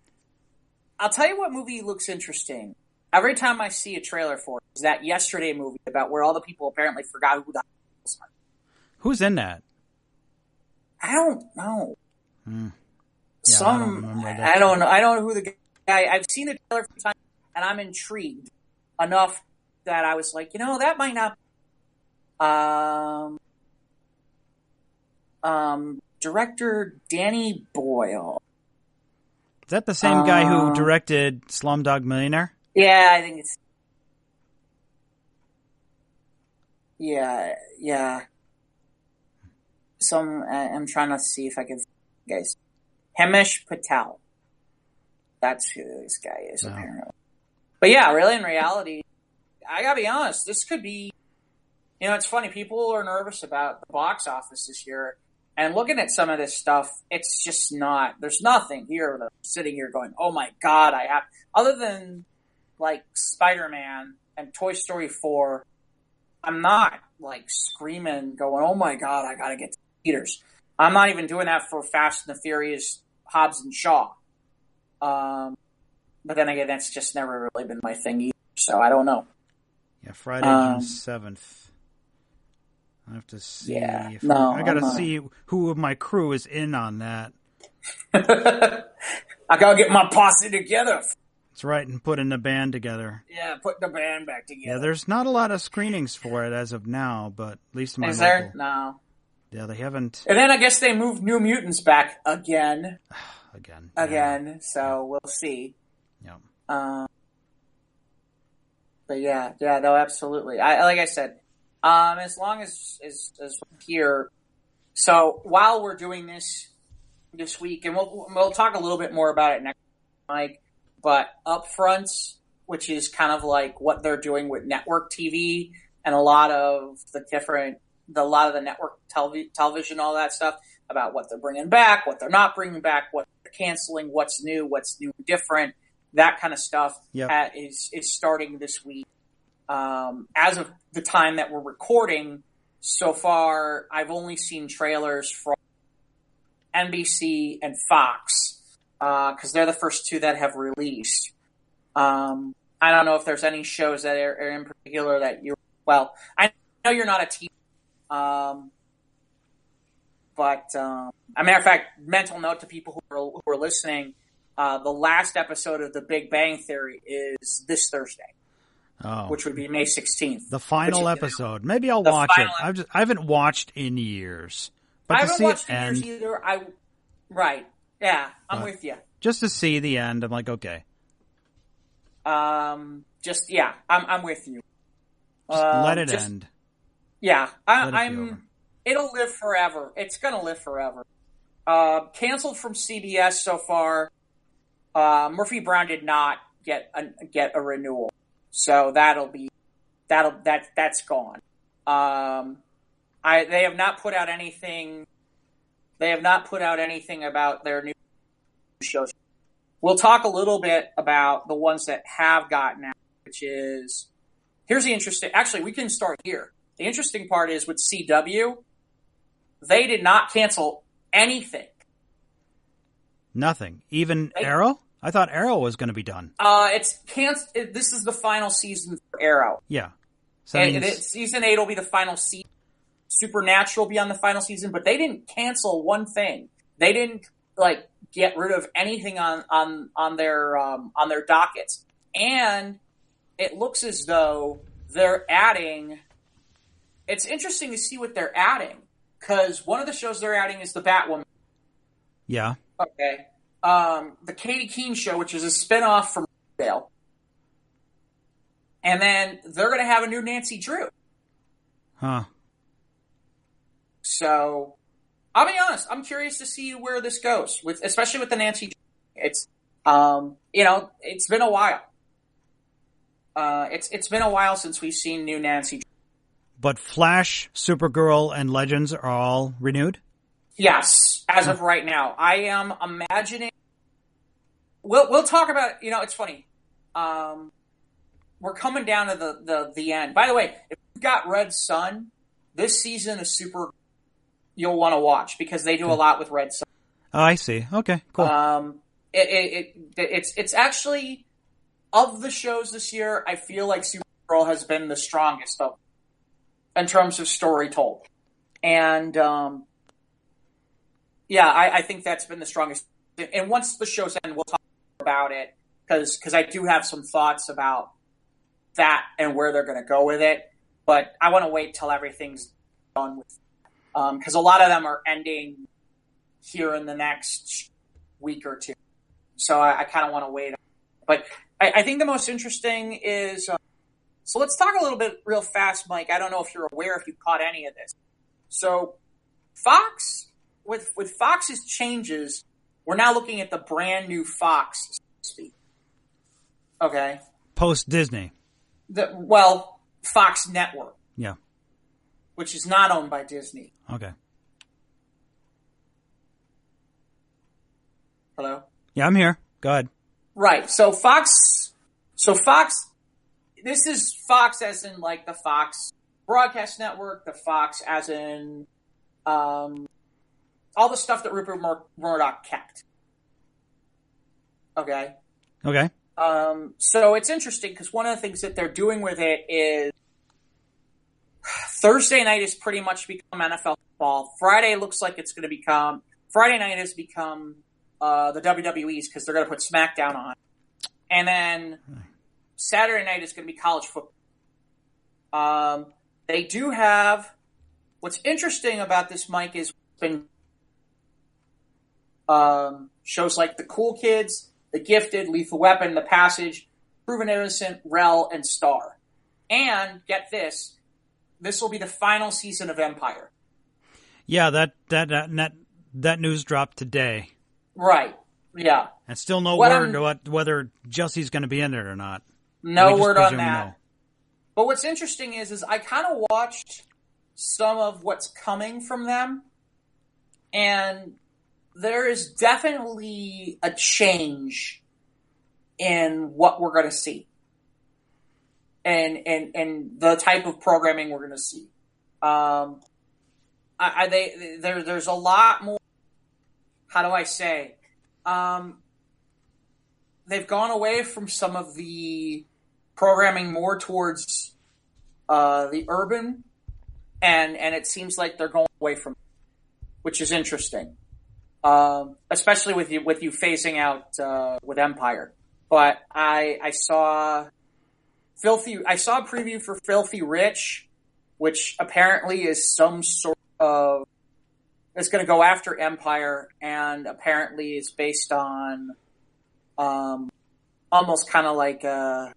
tell you what movie looks interesting. Every time I see a trailer for it, is that Yesterday movie about where all the people apparently forgot who the hell are. Who's in that? I don't know. Yeah, I don't remember that. I don't know. I don't know who the guy. I've seen the trailer for time, and I'm intrigued enough that I was like, that might not. Director Danny Boyle. Is that the same guy who directed Slumdog Millionaire? Yeah, I think it's. Yeah. I'm trying to see if I can. Guys, Hemish Patel. That's who this guy is, apparently. But yeah, really, in reality, I gotta be honest. This could be. It's funny. People are nervous about the box office this year. And looking at some of this stuff, it's just not, there's nothing here that I'm sitting here going, oh my God, other than like Spider-Man and Toy Story 4, I'm not like screaming, going, "Oh my god, I gotta get to theaters." I'm not even doing that for Fast and the Furious, Hobbs and Shaw. But then again, that's just never really been my thing either. So I don't know. Yeah, Friday, June 7th. I have to see. Yeah, I gotta see who of my crew is in on that. I gotta get my posse together. That's right, and putting the band together. Yeah, put the band back together. Yeah, there's not a lot of screenings for it as of now, but at least my Is local. there? No. Yeah, they haven't. And then I guess they moved New Mutants back again. Again. Again, so we'll see. Yeah. But yeah, no, absolutely. Like I said, as long as we're here. So while we're doing this week, and we'll talk a little bit more about it next week, Mike. But Upfronts, which is kind of like what they're doing with network TV and a lot of the network television, all that stuff about what they're bringing back, what they're not bringing back, what they're canceling, what's new and different, that kind of stuff is starting this week. As of the time that we're recording, so far I've only seen trailers from NBC and Fox. Because they're the first two that have released. I don't know if there's any shows that are in particular that I know you're not a TV. But a matter of fact, mental note to people who are listening, the last episode of The Big Bang Theory is this Thursday. Which would be May 16th. The final episode. Maybe I'll watch it. I haven't watched in years. But I to haven't see watched it in end, years either. Right. Yeah, I'm with you. Just to see the end, I'm like, okay. I'm with you. Just let it end. Yeah, it'll live forever. It's gonna live forever. Canceled from CBS so far. Murphy Brown did not get a renewal, so that's gone. They have not put out anything. They have not put out anything about their new shows. We'll talk a little bit about the ones that have gotten out, which is, here's the interesting, actually we can start here. The interesting part is with CW, they did not cancel anything. Nothing. Even Arrow? I thought Arrow was going to be done. It's canceled. This is the final season for Arrow. Yeah. So season 8 will be the final season. Supernatural will be on the final season, but they didn't cancel one thing. They didn't get rid of anything on their dockets. And it looks as though they're adding. It's interesting to see what they're adding, because one of the shows they're adding is the Batwoman. Yeah. Okay. The Katie Keene show, which is a spinoff from Riverdale. And then they're going to have a new Nancy Drew. Huh. So, I'll be honest. I'm curious to see where this goes, especially with the Nancy. It's, it's been a while. It's been a while since we've seen new Nancy. But Flash, Supergirl, and Legends are all renewed? Yes, as of right now. I am imagining. We'll talk about. It's funny. We're coming down to the end. By the way, if you've got Red Sun, this season is super. You'll want to watch because they do a lot with Red Sun. Oh, I see. Okay, cool. It's actually, of the shows this year, I feel like Supergirl has been the strongest of in terms of story told. And I think that's been the strongest. And once the show's end, we'll talk about it because I do have some thoughts about that and where they're going to go with it. But I want to wait till everything's done with. Because a lot of them are ending here in the next week or two. So I kind of want to wait. But I think the most interesting is... so let's talk a little bit real fast, Mike. I don't know if you're aware, if you caught any of this. So Fox, with Fox's changes, we're now looking at the brand new Fox, so to speak. Okay? Post-Disney. Fox Network. Yeah. Which is not owned by Disney. Okay. Hello? Yeah, I'm here. Go ahead. Right. So Fox, this is Fox as in like the Fox broadcast network, the Fox, as in all the stuff that Rupert Murdoch kept. Okay. Okay. So it's interesting because one of the things that they're doing with it is Thursday night has pretty much become NFL football. Friday looks like it's going to become Friday night has become the WWE's because they're going to put SmackDown on, and then Saturday night is going to be college football. They do have what's interesting about this, Mike, is been shows like The Cool Kids, The Gifted, Lethal Weapon, The Passage, Proven Innocent, Rel, and Star. And get this will be the final season of Empire. Yeah, that news dropped today. Right. Yeah. And still no word whether Jesse's going to be in it or not. No word on that. No. But what's interesting is I kind of watched some of what's coming from them, and there is definitely a change in what we're going to see, and the type of programming we're going to see. There's a lot more. How do I say? They've gone away from some of the programming more towards the urban, and it seems like they're going away from it, which is interesting. Especially with you phasing out with Empire. But I saw a preview for Filthy Rich, which apparently is some sort of it's going to go after Empire, and apparently is based on almost kind of like I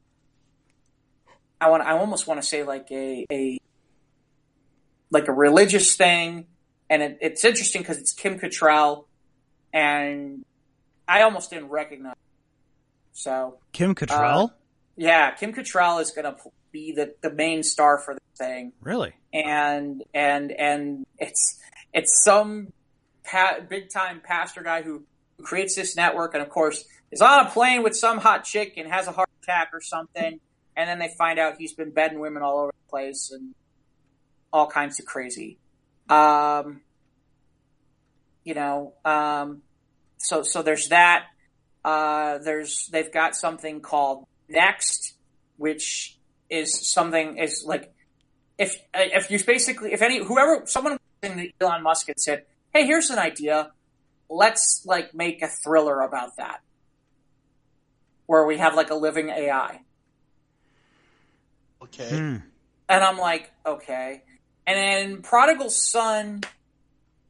almost want to say like a religious thing, and it's interesting because it's Kim Cattrall, and I almost didn't recognize her. So Kim Cattrall? Yeah, Kim Cattrall is going to be the main star for the thing. Really? And it's some big time pastor guy who creates this network, and of course is on a plane with some hot chick and has a heart attack or something, and then they find out he's been bedding women all over the place and all kinds of crazy. So there's that. They've got something called Next, which is something is like someone in Elon Musk had said, "Hey, here's an idea. Let's like make a thriller about that, where we have like a living AI." Okay. And I'm like, okay. And then Prodigal Son,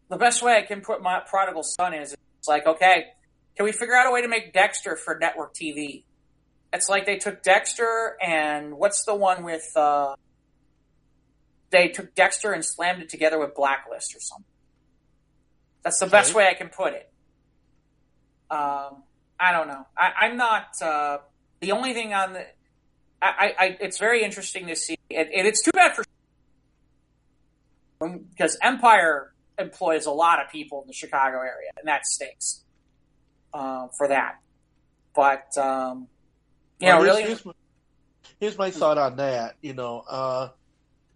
the best way I can put my Prodigal Son is it's like, okay, can we figure out a way to make Dexter for network TV? It's like they took Dexter and what's the one with, they took Dexter and slammed it together with Blacklist or something. That's the best way I can put it. I don't know. I'm not, the only thing on the, it's very interesting to see, and it's too bad for because Empire employs a lot of people in the Chicago area, and that stinks for that. But here's my thought on that. Do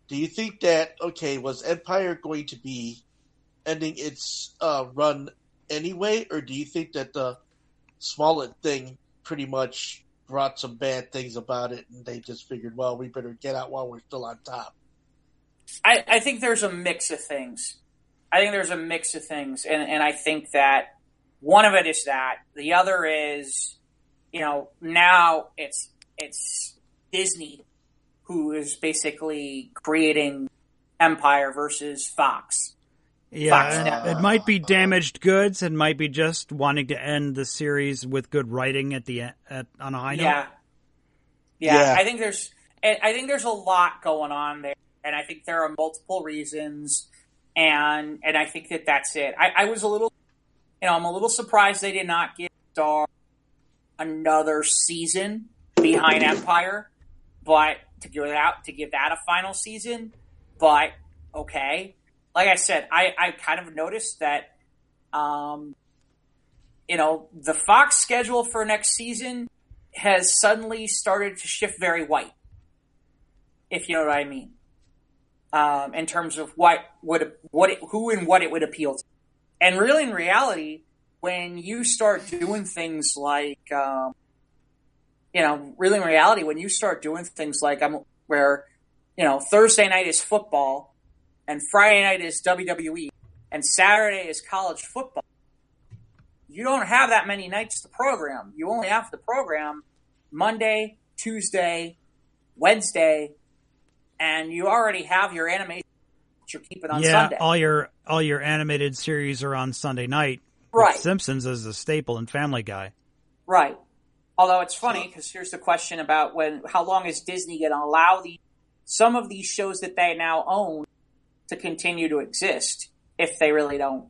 you think that was Empire going to be ending its run anyway, or do you think that the Smollett thing pretty much brought some bad things about it, and they just figured, well, we better get out while we're still on top? I think there's a mix of things. And I think that one of it is that. The other is, now it's Disney who is basically creating Empire versus Fox. Yeah, it might be damaged goods. It might be just wanting to end the series with good writing on a high note. Yeah. I think there's a lot going on there, and I think there are multiple reasons, and I think that's it. I was a little, I'm a little surprised they did not give Star another season behind Empire, but to give that a final season. But okay. Like I said, I kind of noticed that, the Fox schedule for next season has suddenly started to shift very white, if you know what I mean. in terms of who and what it would appeal to. And really, in reality, when you start doing things like, where, Thursday night is football and Friday night is WWE and Saturday is college football, you don't have that many nights to program. You only have to program Monday, Tuesday, Wednesday, and you already have your animation that you're keeping on Sunday. all your animated series are on Sunday night. Right. Simpsons is a staple in Family Guy. Right. Although it's funny, because here's the question about how long is Disney going to allow some of these shows that they now own to continue to exist? If they really don't,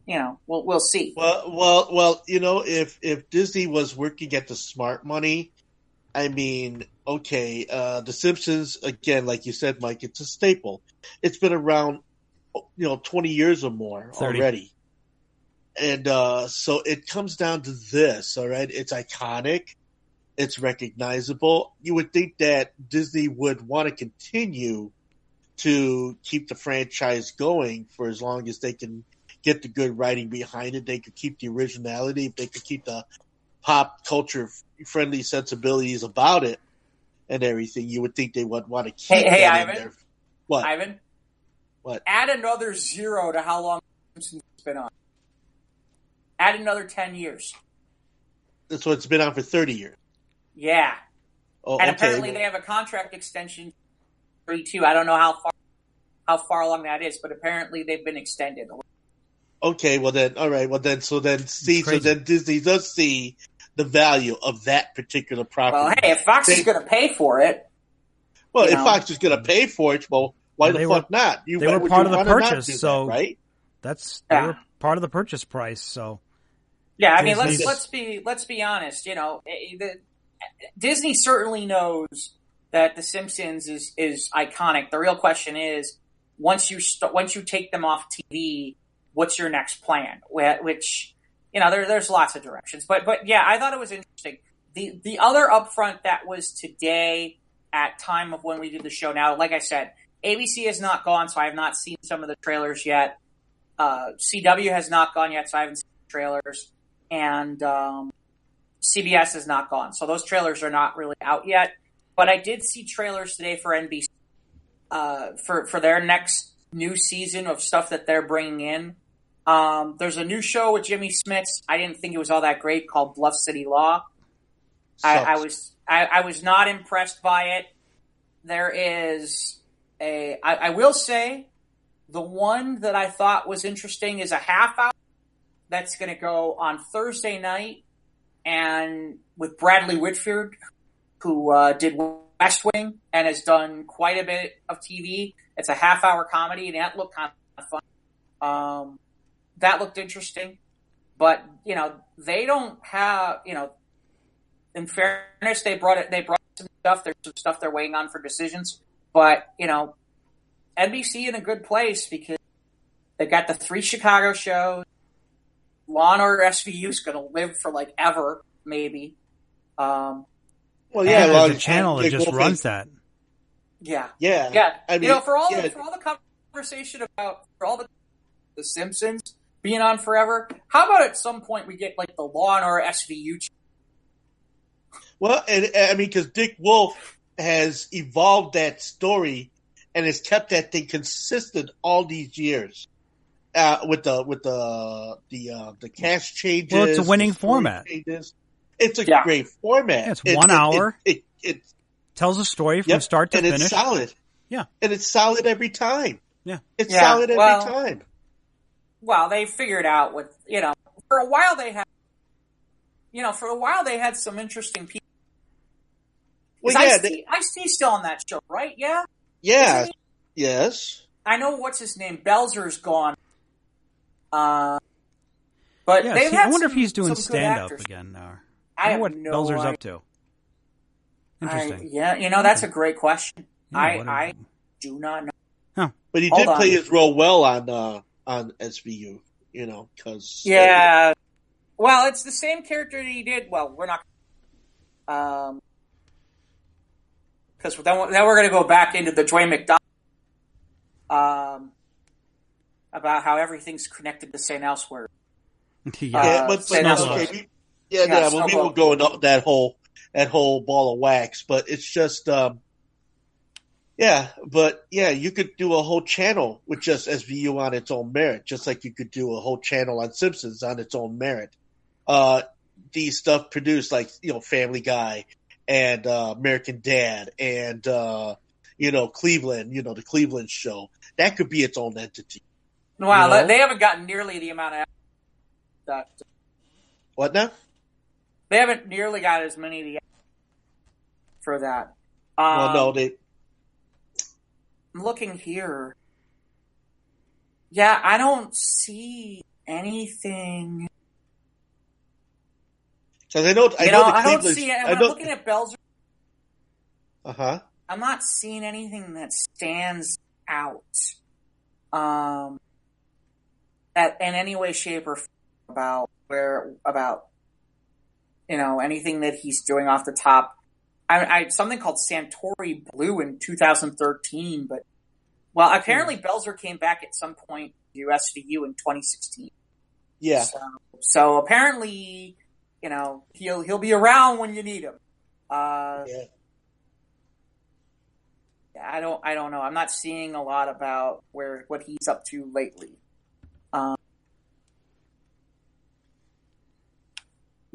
we'll see. Well, if Disney was working at the smart money, I mean, okay, The Simpsons, again, like you said, Mike, it's a staple. It's been around, 20 years or more 30. Already. And so it comes down to this, all right? It's iconic. It's recognizable. You would think that Disney would want to continue to keep the franchise going for as long as they can get the good writing behind it. They could keep the originality. If they could keep the pop culture friendly sensibilities about it and everything, you would think they would want to keep that Ivan, in there. What? Ivan? What? Add another 0 to how long Simpsons has been on. Add another 10 years. So it's been on for 30 years. Yeah. Oh, and okay. apparently they have a contract extension 32. I don't know how far along that is, but apparently they've been extended. Okay, well then, all right, so then Disney does see the value of that particular property. Well, hey, if Fox is going to pay for it. Well, if Fox is going to pay for it, well, why the fuck not? They were part of the purchase, so right? They were part of the purchase price, so. Yeah, I mean, let's be honest. Disney certainly knows that The Simpsons is iconic. The real question is, once you take them off TV, what's your next plan? Which, there's lots of directions. But yeah, I thought it was interesting. The other upfront that was today at time of when we did the show. Now, like I said, ABC has not gone, so I have not seen some of the trailers yet. CW has not gone yet, so I haven't seen the trailers. And CBS has not gone. So those trailers are not really out yet. But I did see trailers today for NBC for their next new season of stuff that they're bringing in. There's a new show with Jimmy Smits. I didn't think it was all that great, called Bluff City Law. I was not impressed by it. There is I will say the one that I thought was interesting is a half hour that's going to go on Thursday night, and with Bradley Whitford, who did West Wing and has done quite a bit of TV. It's a half-hour comedy, and that looked kind of fun. That looked interesting. But, they don't have, in fairness, they brought some stuff. There's some stuff they're waiting on for decisions. But, NBC in a good place because they've got the 3 Chicago shows. Law & Order SVU is going to live for, ever, maybe. Well, yeah, there's a channel that just runs that. Yeah. I mean, for all the conversation about the Simpsons being on forever, how about at some point we get the Law & Order SVU channel? Well, and I mean, because Dick Wolf has evolved that story and has kept that thing consistent all these years. With the cast changes. Well, it's a winning format. Changes. It's a great format. Yeah, it's 1 hour. It tells a story from start to finish. And it's solid. Yeah. And it's solid every time. Yeah. It's solid every time. Well, they figured out for a while they had some interesting people. Well, yeah. Ice-T's still on that show, right? Yeah? Yeah. Yes. I know what's his name. Belzer's gone. But yeah, they've I wonder if he's doing stand-up again. I have what no Belzer's idea. up to. Interesting. That's a great question. Yeah, I do not know. Huh. But he did play his role well on SVU, because... Yeah. Well, it's the same character that he did. Well, we're not... Because then we're going to go back into the Dwayne McDonald. about how everything's connected to St. Elsewhere. Yeah, but okay, well, we won't go into that whole ball of wax, but it's just, you could do a whole channel with just SVU on its own merit, just like you could do a whole channel on Simpsons on its own merit. These stuff produced like, Family Guy and American Dad and, Cleveland, the Cleveland Show. That could be its own entity. Wow, they haven't gotten nearly the amount of that. What now? They haven't nearly got as many for that. I'm looking here. Yeah, I don't see anything. Because I don't see it. When I'm looking at Belzer, I'm not seeing anything that stands out. In any way, shape, or form about anything that he's doing off the top. I something called Santori Blue in 2013, but apparently Belzer came back at some point to SVU in 2016. Yeah. So apparently, he'll be around when you need him. Yeah. I don't know. I'm not seeing a lot about what he's up to lately.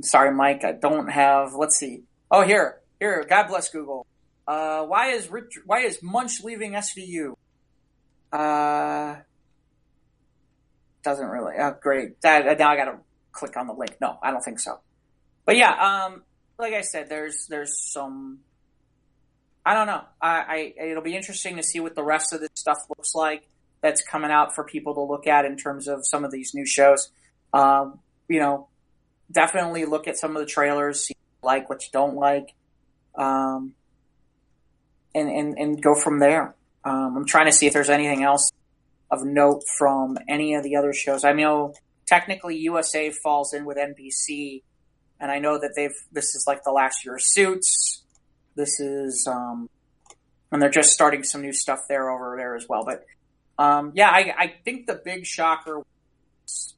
Sorry, Mike. I don't have. Let's see. Oh, here. God bless Google. Why is Munch leaving SVU? Doesn't really. Oh, great. Now I got to click on the link. No, I don't think so. But yeah, like I said, there's some. I don't know. It'll be interesting to see what the rest of this stuff looks like that's coming out for people to look at in terms of some of these new shows. Definitely look at some of the trailers, see what you like, what you don't like, and go from there. I'm trying to see if there's anything else of note from any of the other shows. I know technically USA falls in with NBC, and I know that this is like the last year of Suits. This is, and they're just starting some new stuff there over there as well. But I think the big shocker was,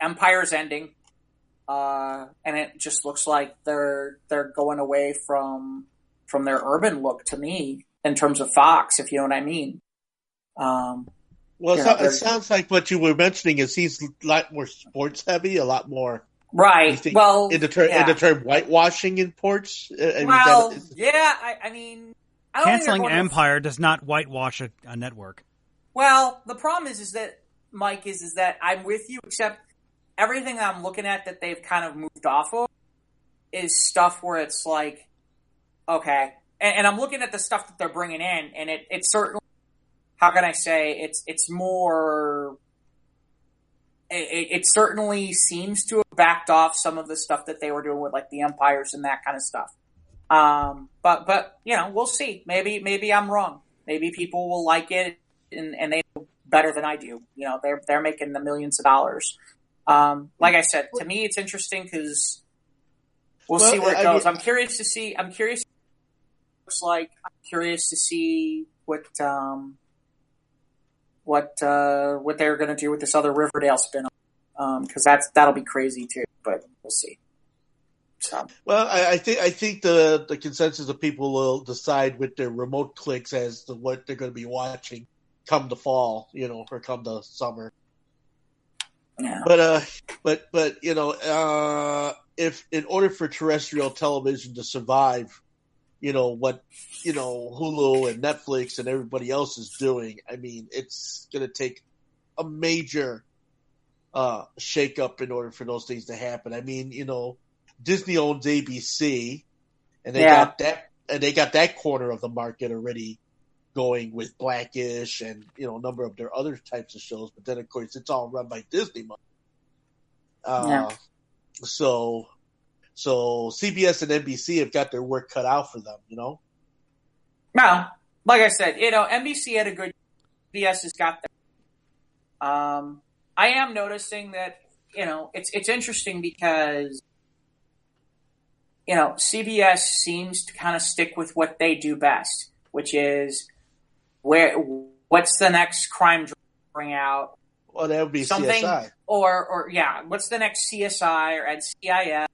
Empire's ending, and it just looks like they're going away from their urban look to me in terms of Fox, if you know what I mean. It sounds like what you were mentioning is he's a lot more sports heavy, a lot more. Right. Well, in the term whitewashing in ports. I mean, canceling Empire does not whitewash a network. Well, the problem is that Mike is that I'm with you, except everything that I'm looking at that they've kind of moved off of is stuff where it's like, okay, and I'm looking at the stuff that they're bringing in, and it's certainly, how can I say, it's more. It certainly seems to have backed off some of the stuff that they were doing with like the Empires and that kind of stuff. But we'll see. Maybe I'm wrong. Maybe people will like it and they know better than I do. They're making the millions of dollars. Like I said, to me it's interesting because we'll see where it goes. I'm curious to see. I'm curious what it looks like. I'm curious to see what they're going to do with this other Riverdale spin-off, because that'll be crazy too. But we'll see. So. Well, I think the consensus of people will decide with their remote clicks as to what they're going to be watching come the fall, or come the summer. Yeah. But if in order for terrestrial television to survive, what Hulu and Netflix and everybody else is doing, I mean, it's going to take a major shake-up in order for those things to happen. I mean, Disney owns ABC, and they got that corner of the market already going with Blackish and a number of their other types of shows. But then, of course, it's all run by Disney money. So CBS and NBC have got their work cut out for them, No, like I said, NBC had a good. CBS has got that. I am noticing that it's interesting because CBS seems to kind of stick with what they do best, which is what's the next crime drama bring out. Well, that would be Something, CSI. Or what's the next CSI or NCIS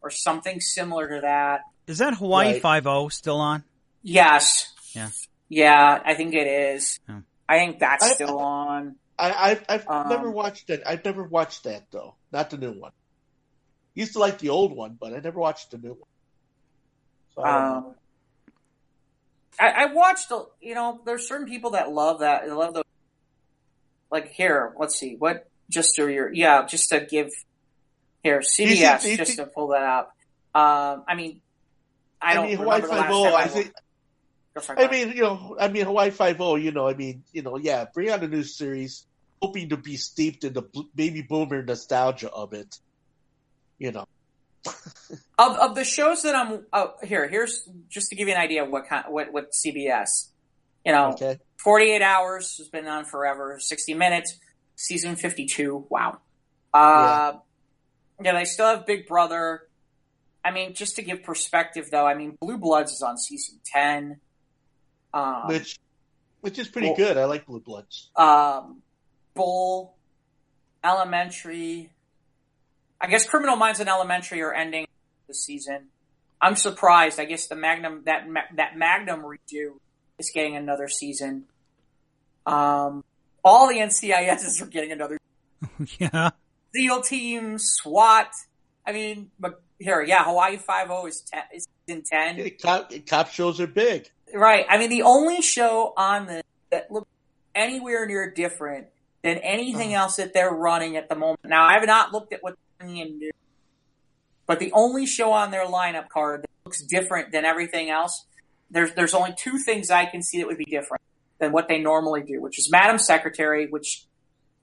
or something similar to that? Is that Hawaii Right. 5-0 still on? Yes. Yeah. Yeah, I think it is. Yeah. I think that's still on. I've never watched it. I've never watched that though. Not the new one. Used to like the old one, but I never watched the new one. So I don't know. I watched. There's certain people that love that. They love those. Like here, let's see. What? Just to give here CBS just to pull that up. I mean Hawaii remember the last 5-0. time I think. Hawaii 5-0. Yeah, bring out a new series, hoping to be steeped in the baby boomer nostalgia of it. Of the shows that I'm here's just to give you an idea of what CBS. Okay. 48 Hours has been on forever. 60 Minutes, season 52. Wow. They still have Big Brother. I mean, just to give perspective, though, Blue Bloods is on season 10. Which is pretty good. I like Blue Bloods. Bull, Elementary. I guess Criminal Minds and Elementary are ending this season. I'm surprised. I guess the Magnum Magnum redo is getting another season. All the NCISs are getting another. Yeah. SEAL Team, SWAT. Hawaii 5-0 is season 10. Cop shows are big. Right. The only show on that looks anywhere near different than anything else that they're running at the moment. Now, I have not looked at what they're bringing in new, but the only show on their lineup card that looks different than everything else, there's only two things I can see that would be different than what they normally do, which is Madam Secretary, which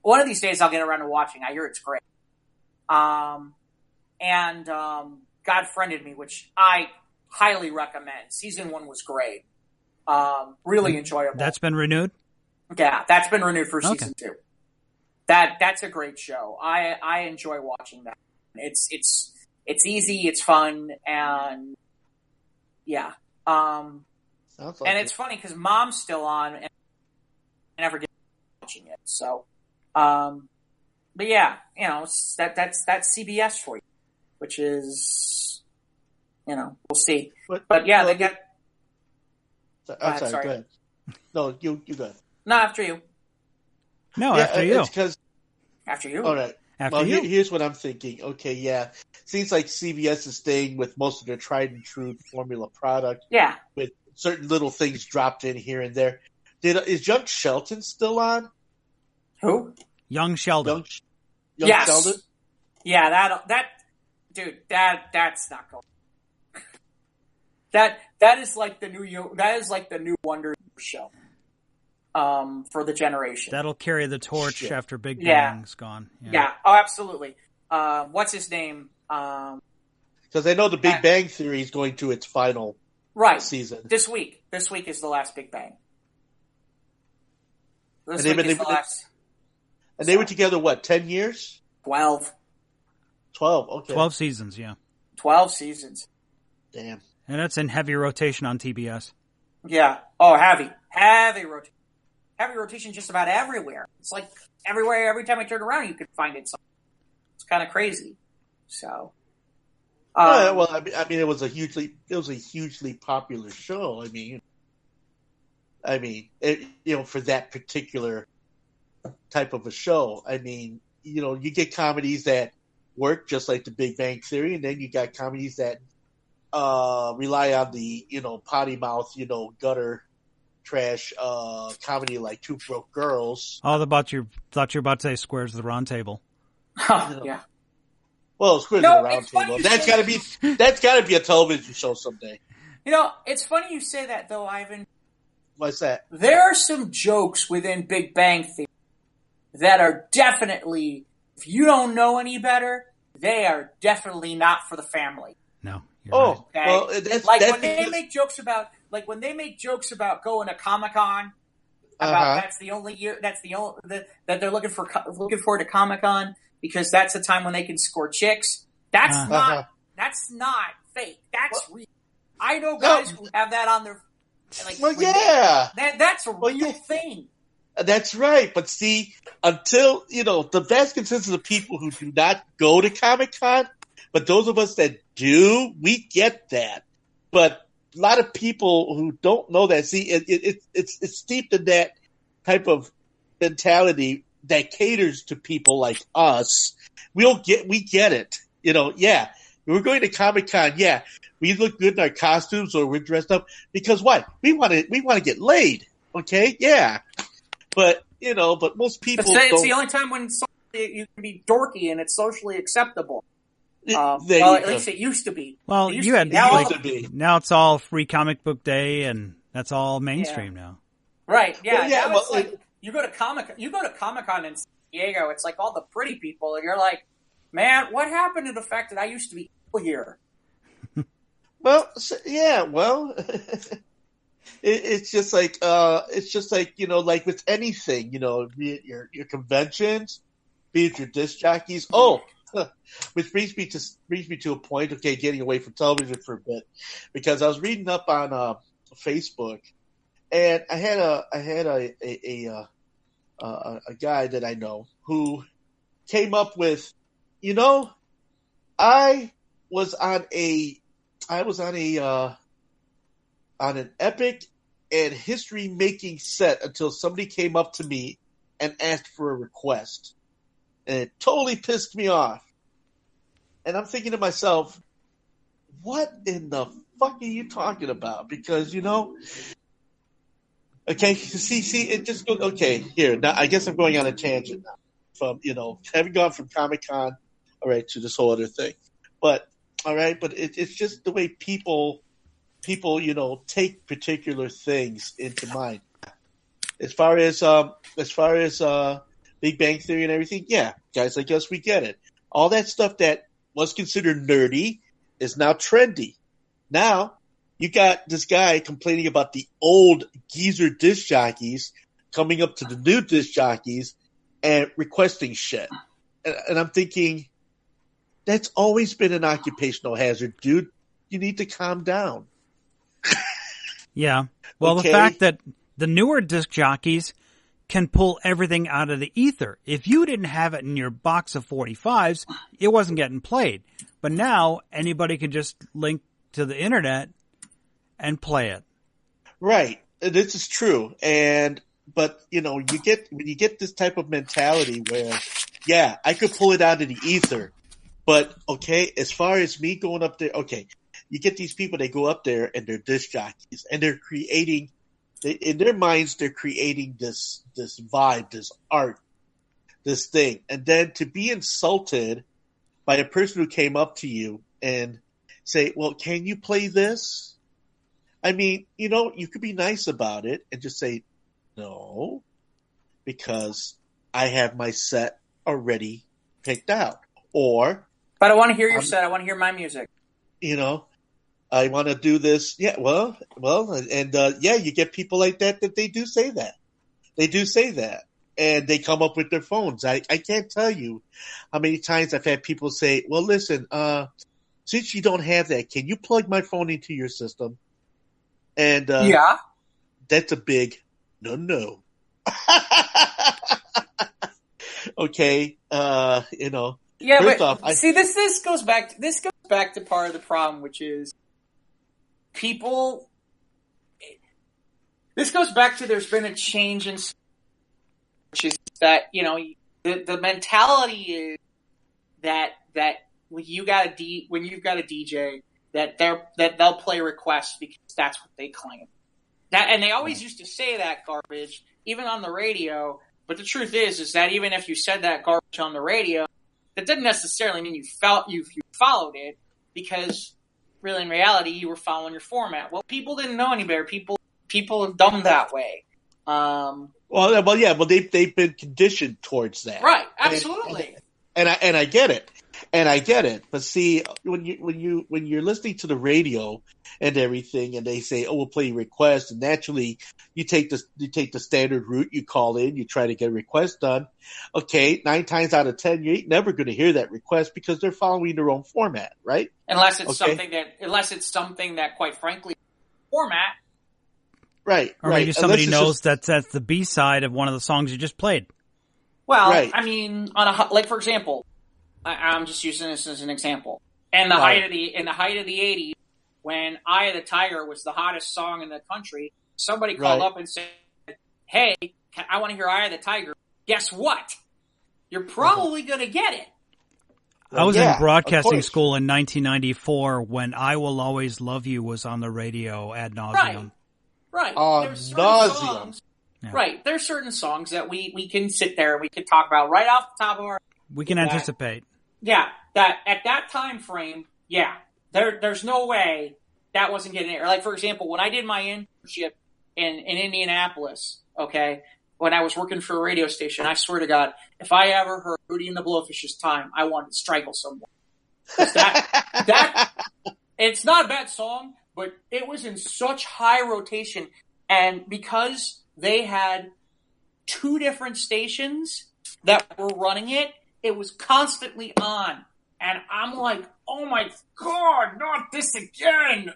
one of these days I'll get around to watching. I hear it's great. And God Friended Me, which I highly recommend. Season 1 was great. Really enjoyable. That's been renewed? Yeah, that's been renewed for season 2. That's a great show. I enjoy watching that. It's easy, it's fun, and yeah. It's funny because Mom's still on, and I never get watching it. So, but yeah, that's CBS for you, which is, we'll see. But yeah, they got. I'm sorry. Go ahead. No, you go ahead. No, after you. No, after you. It's because after you. All right. After you. Here's what I'm thinking. Okay, yeah. Seems like CBS is staying with most of their tried and true formula product. Yeah. With certain little things dropped in here and there. Is Young Shelton still on? Who? Young Sheldon. Young yes. Sheldon? Yeah, that's not going. That is like the new Wonder show. For the generation. That'll carry the torch after Big Bang's gone. Yeah. Oh, absolutely. What's his name? Because I know the Big Bang Theory is going to its final season. This week. This week is the last Big Bang. And they were together, 10 years? 12. 12, okay. 12 seasons, yeah. 12 seasons. Damn. And that's in heavy rotation on TBS. Yeah. Oh, heavy rotation. Heavy rotation just about everywhere. It's like everywhere. Every time I turn around, you can find it. It's kind of crazy. So, it was a hugely popular show. For that particular type of a show. You get comedies that work just like the Big Bang Theory, and then you got comedies that rely on the potty mouth, gutter trash comedy like Two Broke Girls. Oh, thought you were about to say Squares of the Round Table. Yeah. Well, Squares of the Round Table. That's gotta be a television show someday. It's funny you say that though, Ivan. What's that? There are some jokes within Big Bang Theory that are definitely, if you don't know any better, they are definitely not for the family. No. Right. Okay? Well, when they make jokes about going to Comic-Con, that's the only year that they're looking forward to Comic-Con because that's the time when they can score chicks. That's not fake. That's real. I know guys who have that on their that's a real thing. That's right. But see, until, the vast consensus of people who do not go to Comic-Con, but those of us that do, we get that. But a lot of people who don't know that, see, it's steeped in that type of mentality that caters to people like us. We get it. Yeah, we're going to Comic-Con. Yeah, we look good in our costumes or we're dressed up because what? We want to get laid. Okay, yeah. But most people. It's the only time when you can be dorky and it's socially acceptable. At least it used to be. Well, now it's all free comic book day, and that's all mainstream now. Right? Yeah. It's like you go to Comic-Con in San Diego. It's like all the pretty people, and you're like, man, what happened to the fact that I used to be here? Well, yeah. Well. It's just like like with anything, be it your conventions, be it your disc jockeys. Which brings me to a point. Okay, getting away from television for a bit, because I was reading up on Facebook, and I had a guy that I know who came up with, I was on an epic and history-making set until somebody came up to me and asked for a request. And it totally pissed me off. And I'm thinking to myself, what in the fuck are you talking about? Because, okay, see, it just goes, okay, here, now I guess I'm going on a tangent now. From, having gone from Comic-Con, all right, to this whole other thing. But, all right, but it's just the way people, take particular things into mind. As far as Big Bang Theory and everything, yeah, guys like us, we get it. All that stuff that was considered nerdy is now trendy. Now, you got this guy complaining about the old geezer disc jockeys coming up to the new disc jockeys and requesting shit. And I'm thinking, that's always been an occupational hazard, dude. You need to calm down. Yeah. Well, okay. The fact that the newer disc jockeys can pull everything out of the ether. If you didn't have it in your box of 45s, it wasn't getting played. But now anybody can just link to the internet and play it. Right. This is true. But when you get this type of mentality where, yeah, I could pull it out of the ether, but okay, as far as me going up there, okay, you get these people, they go up there and they're disc jockeys and they're creating, in their minds, they're creating this vibe, this art, this thing. And then to be insulted by a person who came up to you and say, well, can you play this? I mean, you could be nice about it and just say, no, because I have my set already picked out. But I want to hear your set. I want to hear my music. I want to do this. Yeah, well, and yeah, you get people like that they do say that. They do say that. And they come up with their phones. I can't tell you how many times I've had people say, well, listen, since you don't have that, can you plug my phone into your system? And yeah, that's a big no. Okay, Yeah, but off, see, this goes back to part of the problem, which is people. This goes back to there's been a change in, which is that the mentality is that when you've got a DJ that they'll play requests because that's what they claim. And they always used to say that garbage even on the radio. But the truth is that even if you said that garbage on the radio, that didn't necessarily mean you followed it, because really in reality you were following your format. Well, people didn't know any better. People are dumb that way. Well, yeah, but they've been conditioned towards that, right? Absolutely. And I get it. And I get it, but see, when you're listening to the radio and everything, and they say, "Oh, we'll play your request," and naturally, you take the standard route. You call in, you try to get a request done. Okay, 9 times out of 10, you ain't never going to hear that request because they're following their own format, right? Unless it's something that, quite frankly, format. Right. Or maybe somebody knows that's the B-side of one of the songs you just played. Well, Right. I mean, like for example, I'm just using this as an example. In the height of the '80s, when "Eye of the Tiger" was the hottest song in the country, somebody called up and said, "Hey, I want to hear "Eye of the Tiger." Guess what? You're probably going to get it. I was in broadcasting school in 1994 when "I Will Always Love You" was on the radio ad nauseum. Right. There's nauseum. Yeah. Right. There's certain songs that we can sit there and we can talk about right off the top of our... We can anticipate. Yeah. That at that time frame, there's no way that wasn't getting air. Like, for example, when I did my internship in Indianapolis, okay, when I was working for a radio station, I swear to God, if I ever heard Hootie and the Blowfish's Time, I wanted to strangle someone. That it's not a bad song, but it was in such high rotation. And because they had two different stations that were running it, it was constantly on. And I'm like, oh my God, not this again.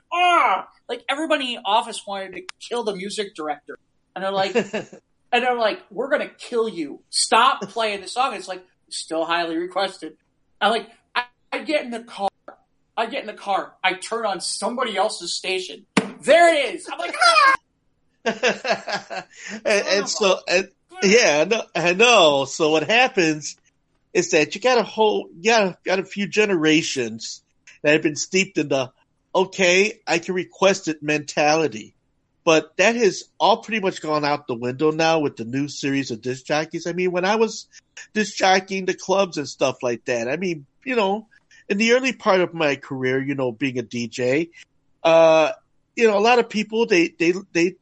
Like everybody in the office wanted to kill the music director. And they're like, we're going to kill you. Stop playing the song. It's like, still highly requested. I'm like, I get in the car. I turn on somebody else's station. There it is. I'm like, I know. So what happens is that you got a few generations that have been steeped in the, okay, I can request it mentality. But that has all pretty much gone out the window now with the new series of disc jockeys. I mean, when I was disc jockeying the clubs and stuff like that, I mean, you know, in the early part of my career, you know, being a DJ, you know, a lot of people, they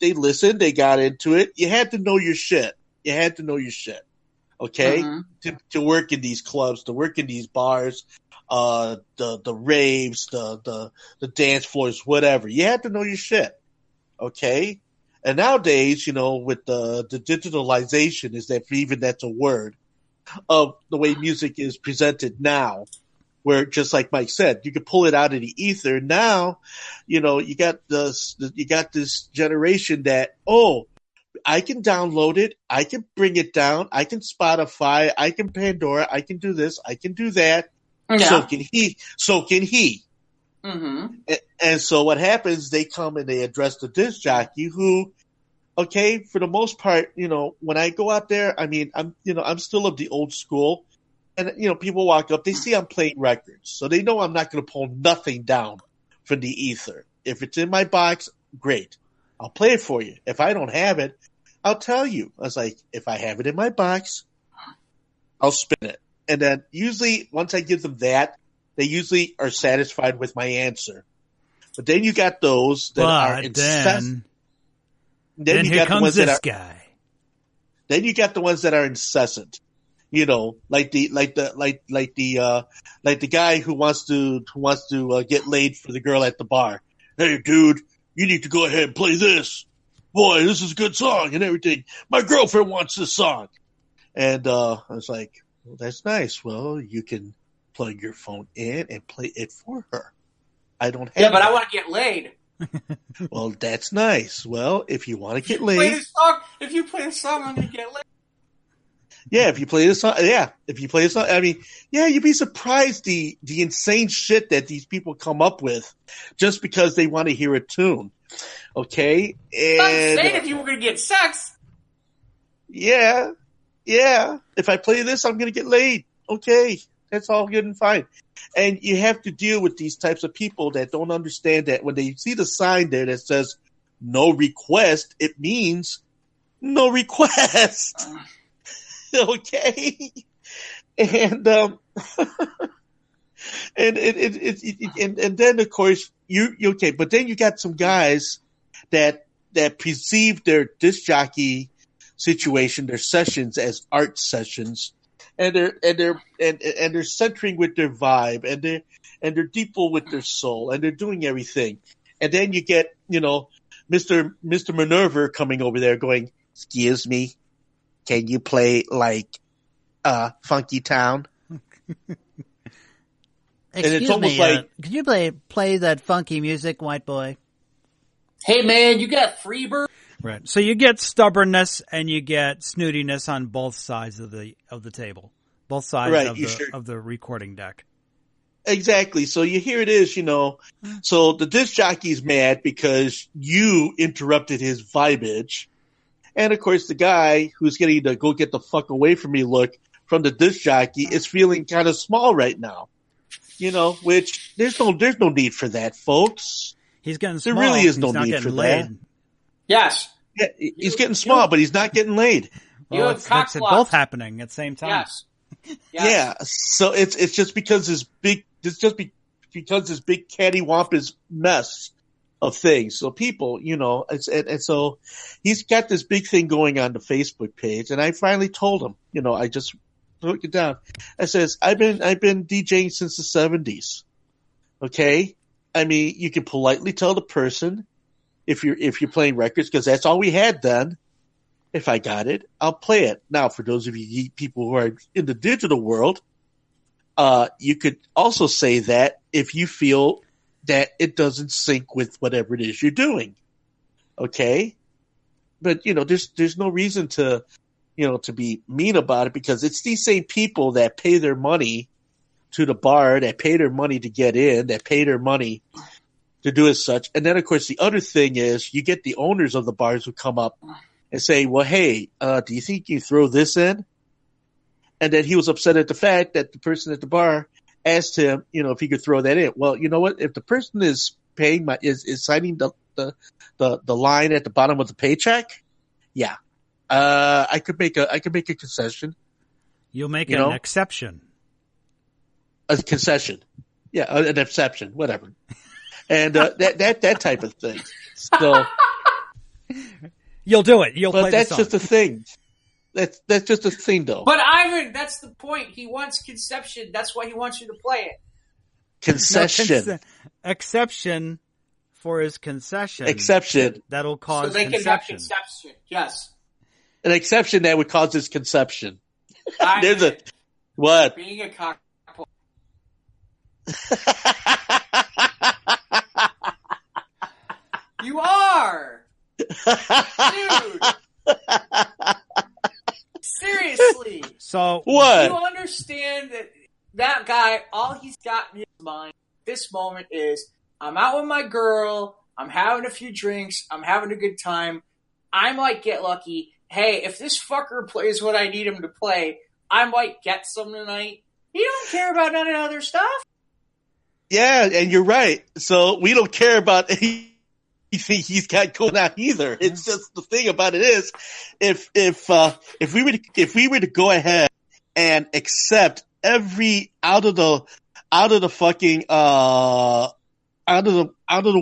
listened, they got into it. You had to know your shit. Okay. Mm-hmm. To work in these clubs, to work in these bars, the raves, the dance floors, whatever. You had to know your shit. Okay. And nowadays, you know, with the digitalization, is that even that's a word, of the way music is presented now, where just like Mike said, you can pull it out of the ether. Now, you know, you got this generation that, I can download it, I can bring it down, I can Spotify, I can Pandora, I can do this, I can do that. Yeah. So can he. Mm-hmm. And so what happens, they come and they address the disc jockey who, okay, for the most part, you know, when I go out there, I mean, I'm still of the old school. And, you know, people walk up, they see I'm playing records. So they know I'm not going to pull nothing down from the ether. If it's in my box, great. I'll play it for you. If I don't have it, I'll tell you. I was like, if I have it in my box, I'll spin it. And then usually once I give them that, they usually are satisfied with my answer. But then you got those that are incessant. Then you got the ones that are, guy. Then you got the ones that are incessant. You know, like the guy who wants to get laid for the girl at the bar. Hey, dude, you need to go ahead and play this. Boy, this is a good song and everything. My girlfriend wants this song. And I was like, well, that's nice. Well, you can plug your phone in and play it for her. I don't have but I want to get laid. Well, that's nice. Well, if you want to get laid. If you play a song, I'm going to get laid. Yeah, if you play this song, I mean, yeah, you'd be surprised the insane shit that these people come up with just because they want to hear a tune. Okay? And, I'm saying if you were going to get sex. Yeah. If I play this, I'm going to get laid. Okay. That's all good and fine. And you have to deal with these types of people that don't understand that when they see the sign there that says no request, it means no request. Okay. And and then of course you okay, but then you got some guys that perceive their disc jockey situation, their sessions as art sessions, and they're centering with their vibe, and they're deeper with their soul, and they're doing everything. And then you get, you know, Mr. Minerva coming over there going, "Excuse me, can you play like Funky Town?" Excuse me, could you play that funky music, white boy? Hey man, you got Freebird? Right. So you get stubbornness and you get snootiness on both sides of the table, both sides of the recording deck. Exactly. So here it is, So the disc jockey's mad because you interrupted his vibage. And of course, the guy who's getting the go get the fuck away from me look from the disc jockey is feeling kind of small right now. Which there's no need for that, folks. He's getting small. There really is no need for that. Yes. Yeah, he's getting small, but he's not getting laid. Well, it's both happening at the same time. Yes. Yeah. So it's just because this big cattywampus mess of things. So people, and so he's got this big thing going on the Facebook page, and I finally told him, I just broke it down. I says, I've been DJing since the 70s. Okay? I mean, you can politely tell the person if you're playing records, because that's all we had then. If I got it, I'll play it. Now, for those of you people who are in the digital world, you could also say that if you feel that it doesn't sync with whatever it is you're doing. Okay? But, there's no reason to be mean about it, because it's these same people that pay their money to the bar, that pay their money to get in, that pay their money to do as such. And then, of course, the other thing is you get the owners of the bars who come up and say, well, hey, do you think you throw this in? And then he was upset at the fact that the person at the bar asked him, if he could throw that in. Well, you know what? If the person is paying is signing the line at the bottom of the paycheck, yeah, I could make a concession. You'll make an exception. A concession, yeah, an exception, whatever, and that type of thing. So you'll do it. You'll. But that's just a thing. That's just a thing, though. But Ivan, that's the point. He wants conception. That's why he wants you to play it. Concession. Exception for his concession. Exception. That'll cause so they conception. Can have conception. Yes. An exception that would cause his conception. Ivan, There's a what? Being a cock. You are, dude. Seriously. So what? You understand that guy? All he's got in his mind this moment is, I'm out with my girl. I'm having a few drinks. I'm having a good time. I might get lucky. Hey, if this fucker plays what I need him to play, I might get some tonight. He don't care about none of the other stuff. Yeah, and you're right. So we don't care about anything he's got going on either. It's just the thing about it is, if we were to go ahead and accept every out of the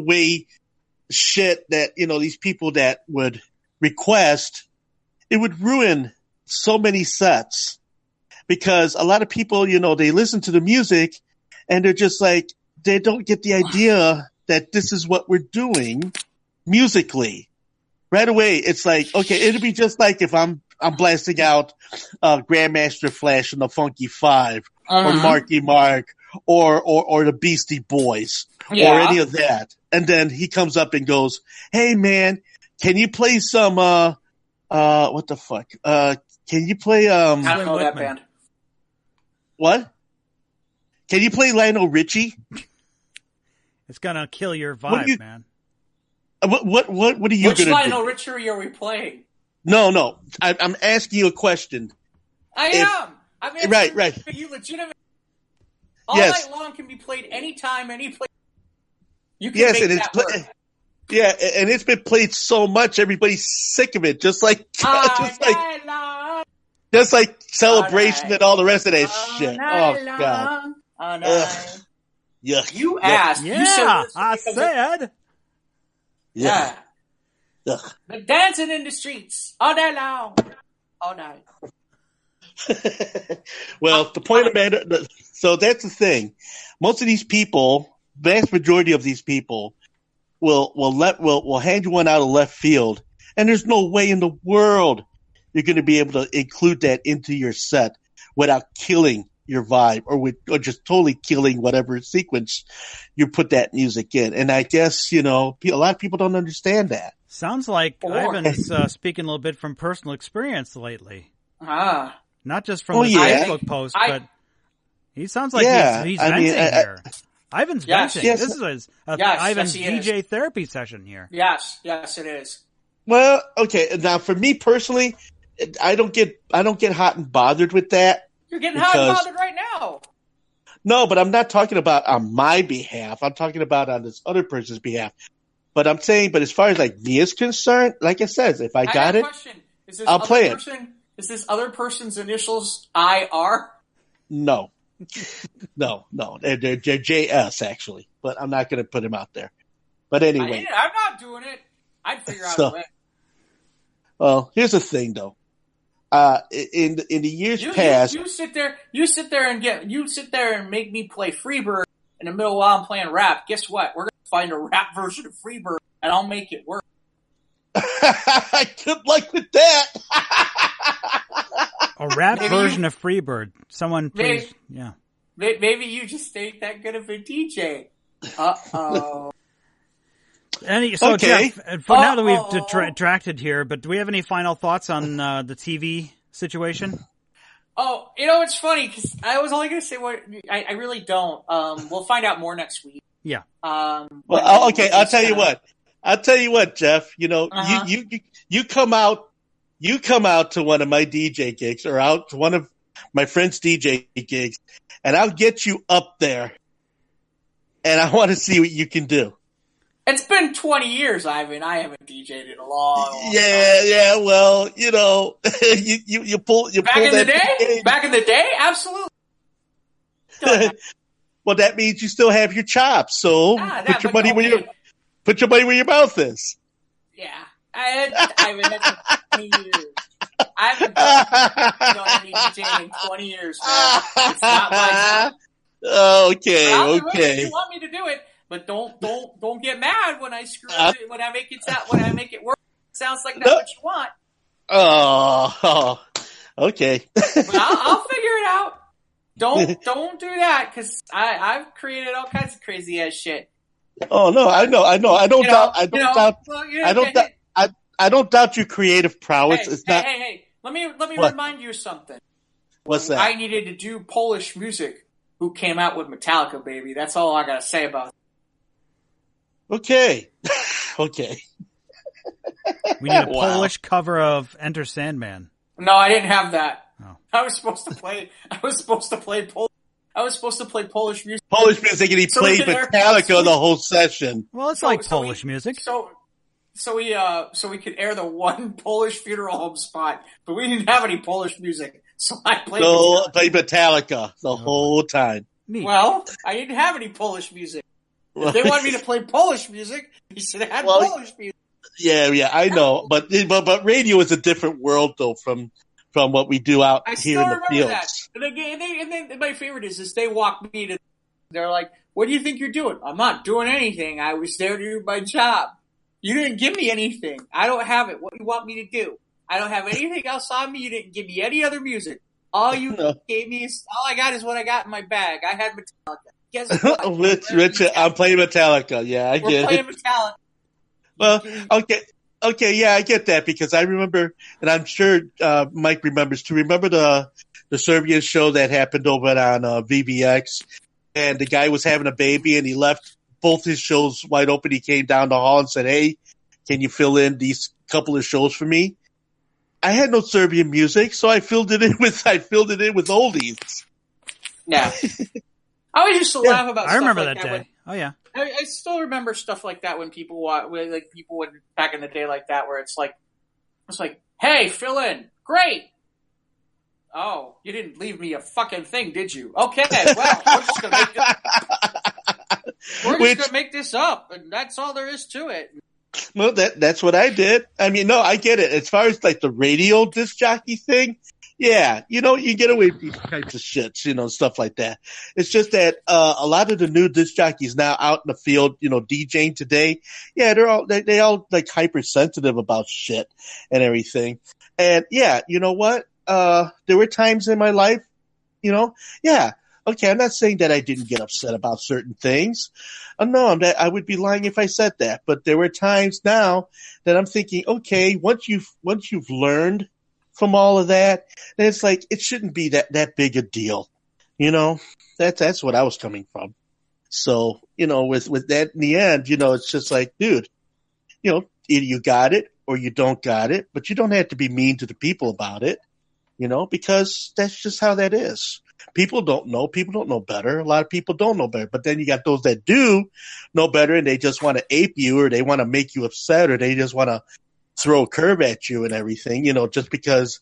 way shit that these people that would request, it would ruin so many sets, because a lot of people they listen to the music and they're just like, they don't get the idea that this is what we're doing musically. Right away, it's like, okay, it'd be just like if I'm blasting out Grandmaster Flash and the Funky Five, or Marky Mark, or the Beastie Boys, or any of that. And then he comes up and goes, hey man, can you play some what the fuck? Can you play I don't know that band. What? Can you play Lionel Richie? It's gonna kill your vibe, man. What are you Which gonna Lionel do? Richie are we playing? No. I'm asking you a question. I am. I'm asking right. you legitimate. All night long can be played anytime, any place. You can make that work. Yeah, and it's been played so much, everybody's sick of it. Just like Celebration and all the rest of that shit. Oh God. Yuck. You asked. Yeah, you said I said. Yeah. Ugh. They're dancing in the streets all day long. All night. Well, the point of it, so that's the thing. Most of these people, vast majority of these people, will hand you one out of left field, and there's no way in the world you're going to be able to include that into your set without killing your vibe or just totally killing whatever sequence you put that music in. And I guess, a lot of people don't understand that. Sounds like Ivan's speaking a little bit from personal experience lately. Not just from the Facebook post, but he sounds like he's venting here. Ivan's venting. Yes. This is Ivan's DJ therapy session here. Yes, it is. Well, okay. Now, for me personally, I don't get hot and bothered with that. You're getting hot and bothered right now. No, but I'm not talking about on my behalf. I'm talking about on this other person's behalf. But I'm saying, as far as like me is concerned, like I said, if I got it, I'll play it. Is this other person's initials IR? No. No. They're JS actually, but I'm not going to put him out there. But anyway, I'm not doing it. I'd figure out a way. Well, here's the thing, though. In the years past, you sit there and make me play Freebird in the middle while I'm playing rap. Guess what? We're gonna find a rap version of Freebird, and I'll make it work. Good luck with that. A rap version of Freebird. Someone, please, Maybe you just ain't that good of a DJ. Uh-oh. Okay. Jeff, now that we've detracted here, but do we have any final thoughts on the TV situation? Oh, it's funny because I was only going to say what I really don't. We'll find out more next week. Yeah. Well, okay. I'll tell you what, Jeff. You come out to one of my DJ gigs or out to one of my friends' DJ gigs, and I'll get you up there, and I want to see what you can do. It's been 20 years, Ivan. I haven't DJ'd in a long time. Yeah. Well, you pull back in the day. Back in the day, absolutely. Well, that means you still have your chops. So put your money where your mouth is. Yeah, Ivan. That's 20 years. I haven't done any DJing in 20 years. Man. It's not my time. Okay. If you want me to do it. But don't get mad when I screw it, when I make it work. It sounds like that's what you want. Oh, okay. But I'll figure it out. Don't do that because I've created all kinds of crazy ass shit. Oh no, I know. I don't doubt your creative prowess. Hey. Let me remind you of something. What's that? I needed to do Polish music. Who came out with Metallica, baby? That's all I gotta say about it. Okay. We need a Polish cover of Enter Sandman. No, I didn't have that. Oh. I was supposed to play Polish music. Polish music, and he played Metallica the whole session. Well, it's Polish music. So we could air the one Polish funeral home spot, but we didn't have any Polish music, so I played Metallica the whole time. Neat. Well, I didn't have any Polish music. If they wanted me to play Polish music, you should have had Polish music. Yeah, I know, but radio is a different world though from what we do out here in the fields. That. And then my favorite is they walk me to. They're like, "What do you think you're doing?" I'm not doing anything. I was there to do my job. You didn't give me anything. I don't have it. What do you want me to do? I don't have anything else on me. You didn't give me any other music. All you gave me is all I got is what I got in my bag. I had Metallica. Guess what? Richard, I'm playing Metallica. Yeah, I get it. We're playing Metallica. Well, okay, yeah, I get that because I remember, and I'm sure Mike remembers too. Remember the Serbian show that happened over on VBX, and the guy was having a baby, and he left both his shows wide open. He came down the hall and said, "Hey, can you fill in these couple of shows for me?" I had no Serbian music, so I filled it in with oldies. Yeah. I always used to laugh about. I remember stuff like that day. Oh yeah. I still remember stuff like that when people would back in the day like that, where it's like, hey, fill in, great. Oh, you didn't leave me a fucking thing, did you? Okay, well, we're just gonna make this up, and that's all there is to it. Well, that's what I did. I mean, no, I get it. As far as like the radio disc jockey thing, yeah, you get away with these types of shits, stuff like that. It's just that a lot of the new disc jockeys now out in the field, DJing today, yeah, they all like hypersensitive about shit and everything. And yeah, you know what? There were times in my life, Yeah. Okay, I'm not saying that I didn't get upset about certain things. No, I would be lying if I said that. But there were times now that I'm thinking, okay, once you've learned from all of that, then it's like it shouldn't be that big a deal. That's what I was coming from. So, with that in the end, it's just like, dude, either you got it or you don't got it, but you don't have to be mean to the people about it, because that's just how that is. People don't know. People don't know better. A lot of people don't know better. But then you got those that do know better, and they just want to ape you, or they want to make you upset, or they just want to throw a curve at you and everything, just because,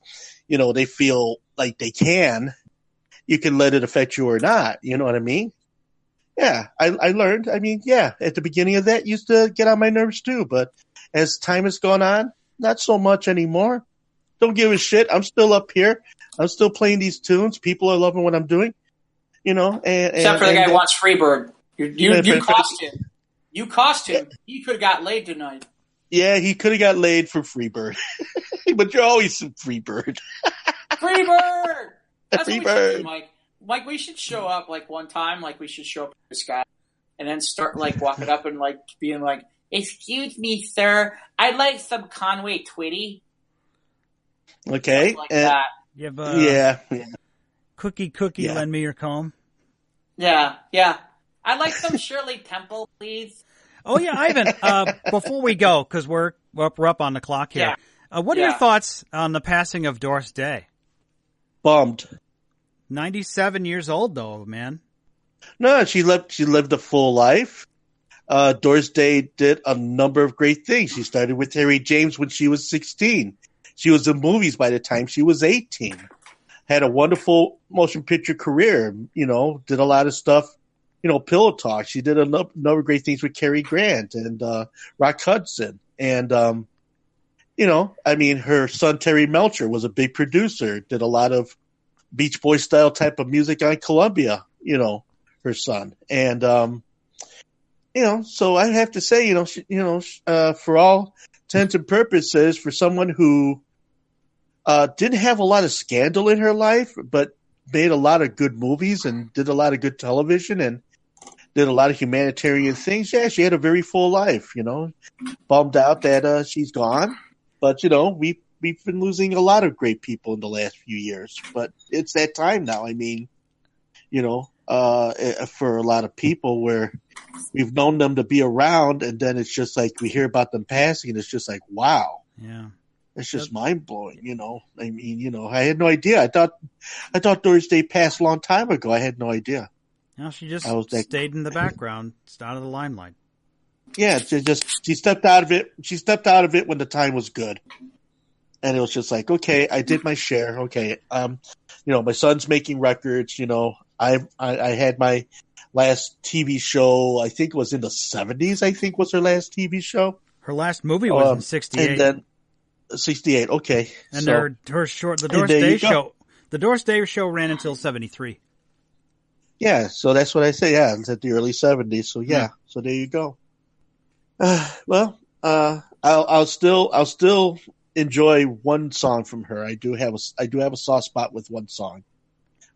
they feel like they can. You can let it affect you or not. You know what I mean? Yeah, I learned. I mean, yeah, at the beginning of that, used to get on my nerves too. But as time has gone on, not so much anymore. Don't give a shit. I'm still up here. I'm still playing these tunes. People are loving what I'm doing, Except for the guy who wants Freebird. You cost him. You cost him. He could have got laid tonight. Yeah, he could have got laid for Freebird. But you're always Freebird. Freebird! That's Freebird. What we should do, Mike. Mike, we should show up one time. We should show up to this guy and then start walking up and being "Excuse me, sir. I'd like some Conway Twitty." Okay. That. You have yeah. Cookie, yeah. Lend me your comb. Yeah. I'd like some Shirley Temple, please. Oh yeah, Ivan. Before we go, because we're up on the clock here. Yeah. What are your thoughts on the passing of Doris Day? Bummed. 97 years old, though, man. No, she lived a full life. Doris Day did a number of great things. She started with Harry James when she was 16. She was in movies by the time she was 18. Had a wonderful motion picture career, did a lot of stuff, Pillow Talk. She did a number of great things with Cary Grant and Rock Hudson. And, her son Terry Melcher was a big producer, did a lot of Beach Boy style type of music on Columbia, her son. And, so I have to say, for all intents and purposes, for someone who didn't have a lot of scandal in her life, but made a lot of good movies and did a lot of good television and did a lot of humanitarian things. Yeah, she had a very full life, Bummed out that she's gone. But, we've been losing a lot of great people in the last few years. But it's that time now. I mean, for a lot of people where we've known them to be around, and then it's just like we hear about them passing, and it's just like, wow. Yeah. It's just mind blowing, I mean, I had no idea. I thought Doris Day passed a long time ago. I had no idea. No, she just stayed in the background, out of the limelight. Yeah, she stepped out of it. She stepped out of it when the time was good, and it was just like, okay, I did my share. Okay, my son's making records. I had my last TV show. I think it was in the 70s. I think was her last TV show. Her last movie was in 68. And then 68. Okay, and her short, the Doris Day show. The Doris Day show ran until 73. Yeah, so that's what I say. Yeah, it's at the early 70s. So yeah, so there you go. I'll still enjoy one song from her. I do have a soft spot with one song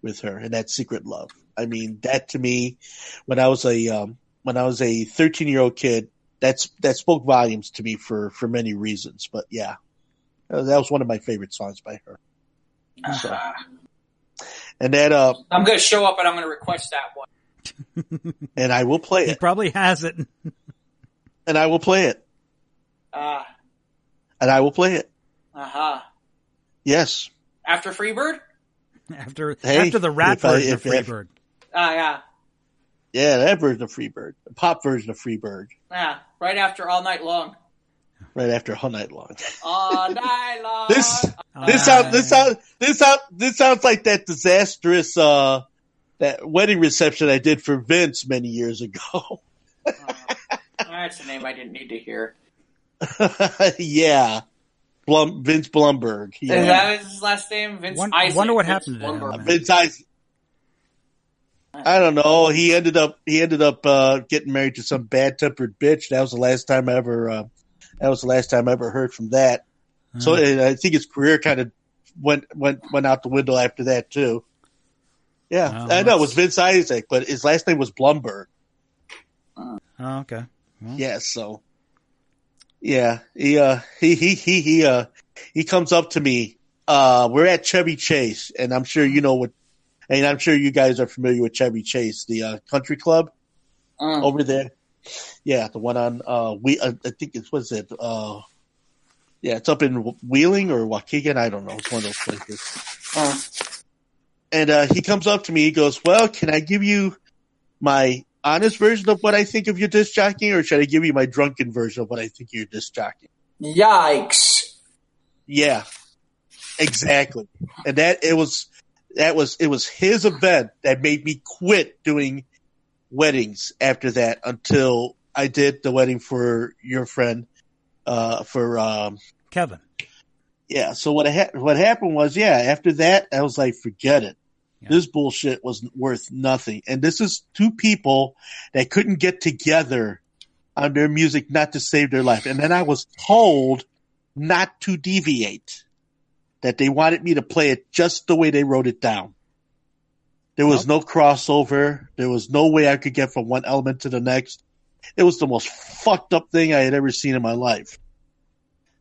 with her, and that's "Secret Love." I mean, that to me, when I was a 13-year-old kid, that spoke volumes to me for many reasons. But yeah, that was one of my favorite songs by her. So. And that I'm going to show up and I'm going to request that one. And I will play it. He probably has it. And I will play it. And I will play it. Yes. After Freebird? After the rap version of Freebird. Yeah. Yeah, that version of Freebird. The pop version of Freebird. Yeah, right after All Night Long. Right after All Night Long. All night long. This sounds like that disastrous that wedding reception I did for Vince many years ago. That's a name I didn't need to hear. Yeah. Vince Blumberg. Is that his last name? Vince Isaac. Wonder what happened to him. Vince Isaac. I don't know. He ended up getting married to some bad-tempered bitch. That was the last time I ever heard from that. So I think his career kind of went out the window after that too. Yeah, I know it was Vince Isaac, but his last name was Blumberg. Oh, okay. Well. Yeah, so yeah, he comes up to me. We're at Chevy Chase, and I'm sure you know what. And I'm sure you guys are familiar with Chevy Chase, the country club over there. Yeah, the one on I think it's it's up in Wheeling or Waukegan. I don't know. It's one of those places. And he comes up to me. He goes, "Well, can I give you my honest version of what I think of your disc jockeying, or should I give you my drunken version of what I think of your disc jockeying?" Yikes! Yeah, exactly. And it was his event that made me quit doing weddings after that until I did the wedding for your friend, for Kevin. Yeah. So what happened was, after that, I was like, forget it. Yeah. This bullshit was worth nothing. And this is two people that couldn't get together on their music not to save their life. And then I was told not to deviate, that they wanted me to play it just the way they wrote it down. There was no crossover. There was no way I could get from one element to the next. It was the most fucked up thing I had ever seen in my life.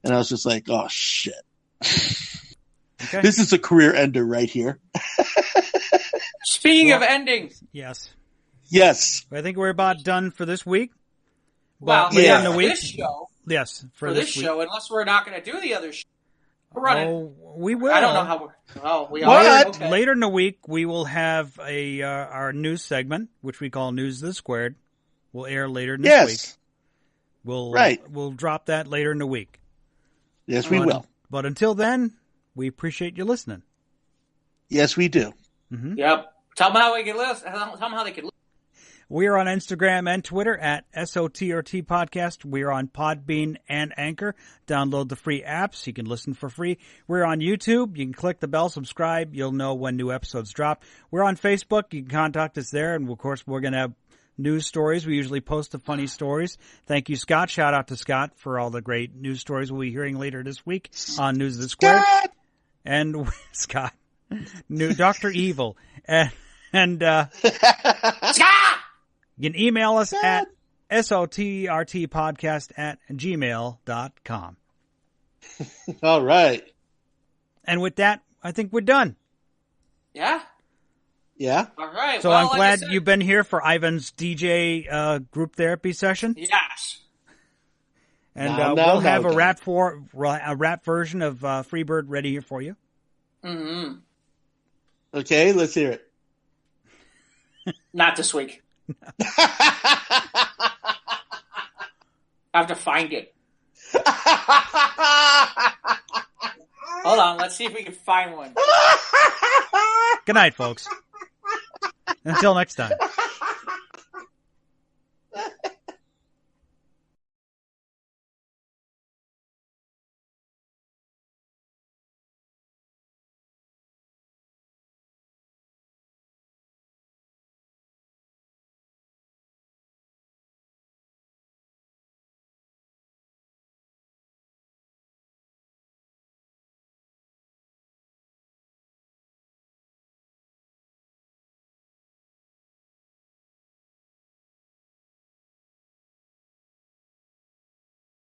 And I was just like, oh, shit. Okay. This is a career ender right here. Speaking of endings. Yes. Yes. I think we're about done for this week. Well, later in the week. This show. Yes. For this show, unless we're not going to do the other show. We're running. Oh, we will. I don't know how we're... Oh, we are. Okay. Later in the week, we will have our news segment, which we call News This Squared. Will air later this week. We'll drop that later in the week. Yes, we will. But until then, we appreciate you listening. Yes, we do. Mm-hmm. Yep. Tell them how we can listen. Tell them how they can listen. We are on Instagram and Twitter at SOTRT Podcast. We are on Podbean and Anchor. Download the free apps. You can listen for free. We're on YouTube. You can click the bell, subscribe. You'll know when new episodes drop. We're on Facebook. You can contact us there. And, of course, we're going to have news stories. We usually post the funny stories. Thank you, Scott. Shout out to Scott for all the great news stories we'll be hearing later this week on News of the Square. And Scott, new Dr. Evil. And Scott! You can email us at sotrtpodcast@gmail.com. All right. And with that, I think we're done. Yeah? Yeah. All right. So I'm glad you've been here for Ivan's DJ group therapy session. Yes. And we'll have a rap version of Freebird ready here for you. Mm-hmm. Okay, let's hear it. Not this week. I have to find it. Hold on, let's see if we can find one. Good night, folks. Until next time.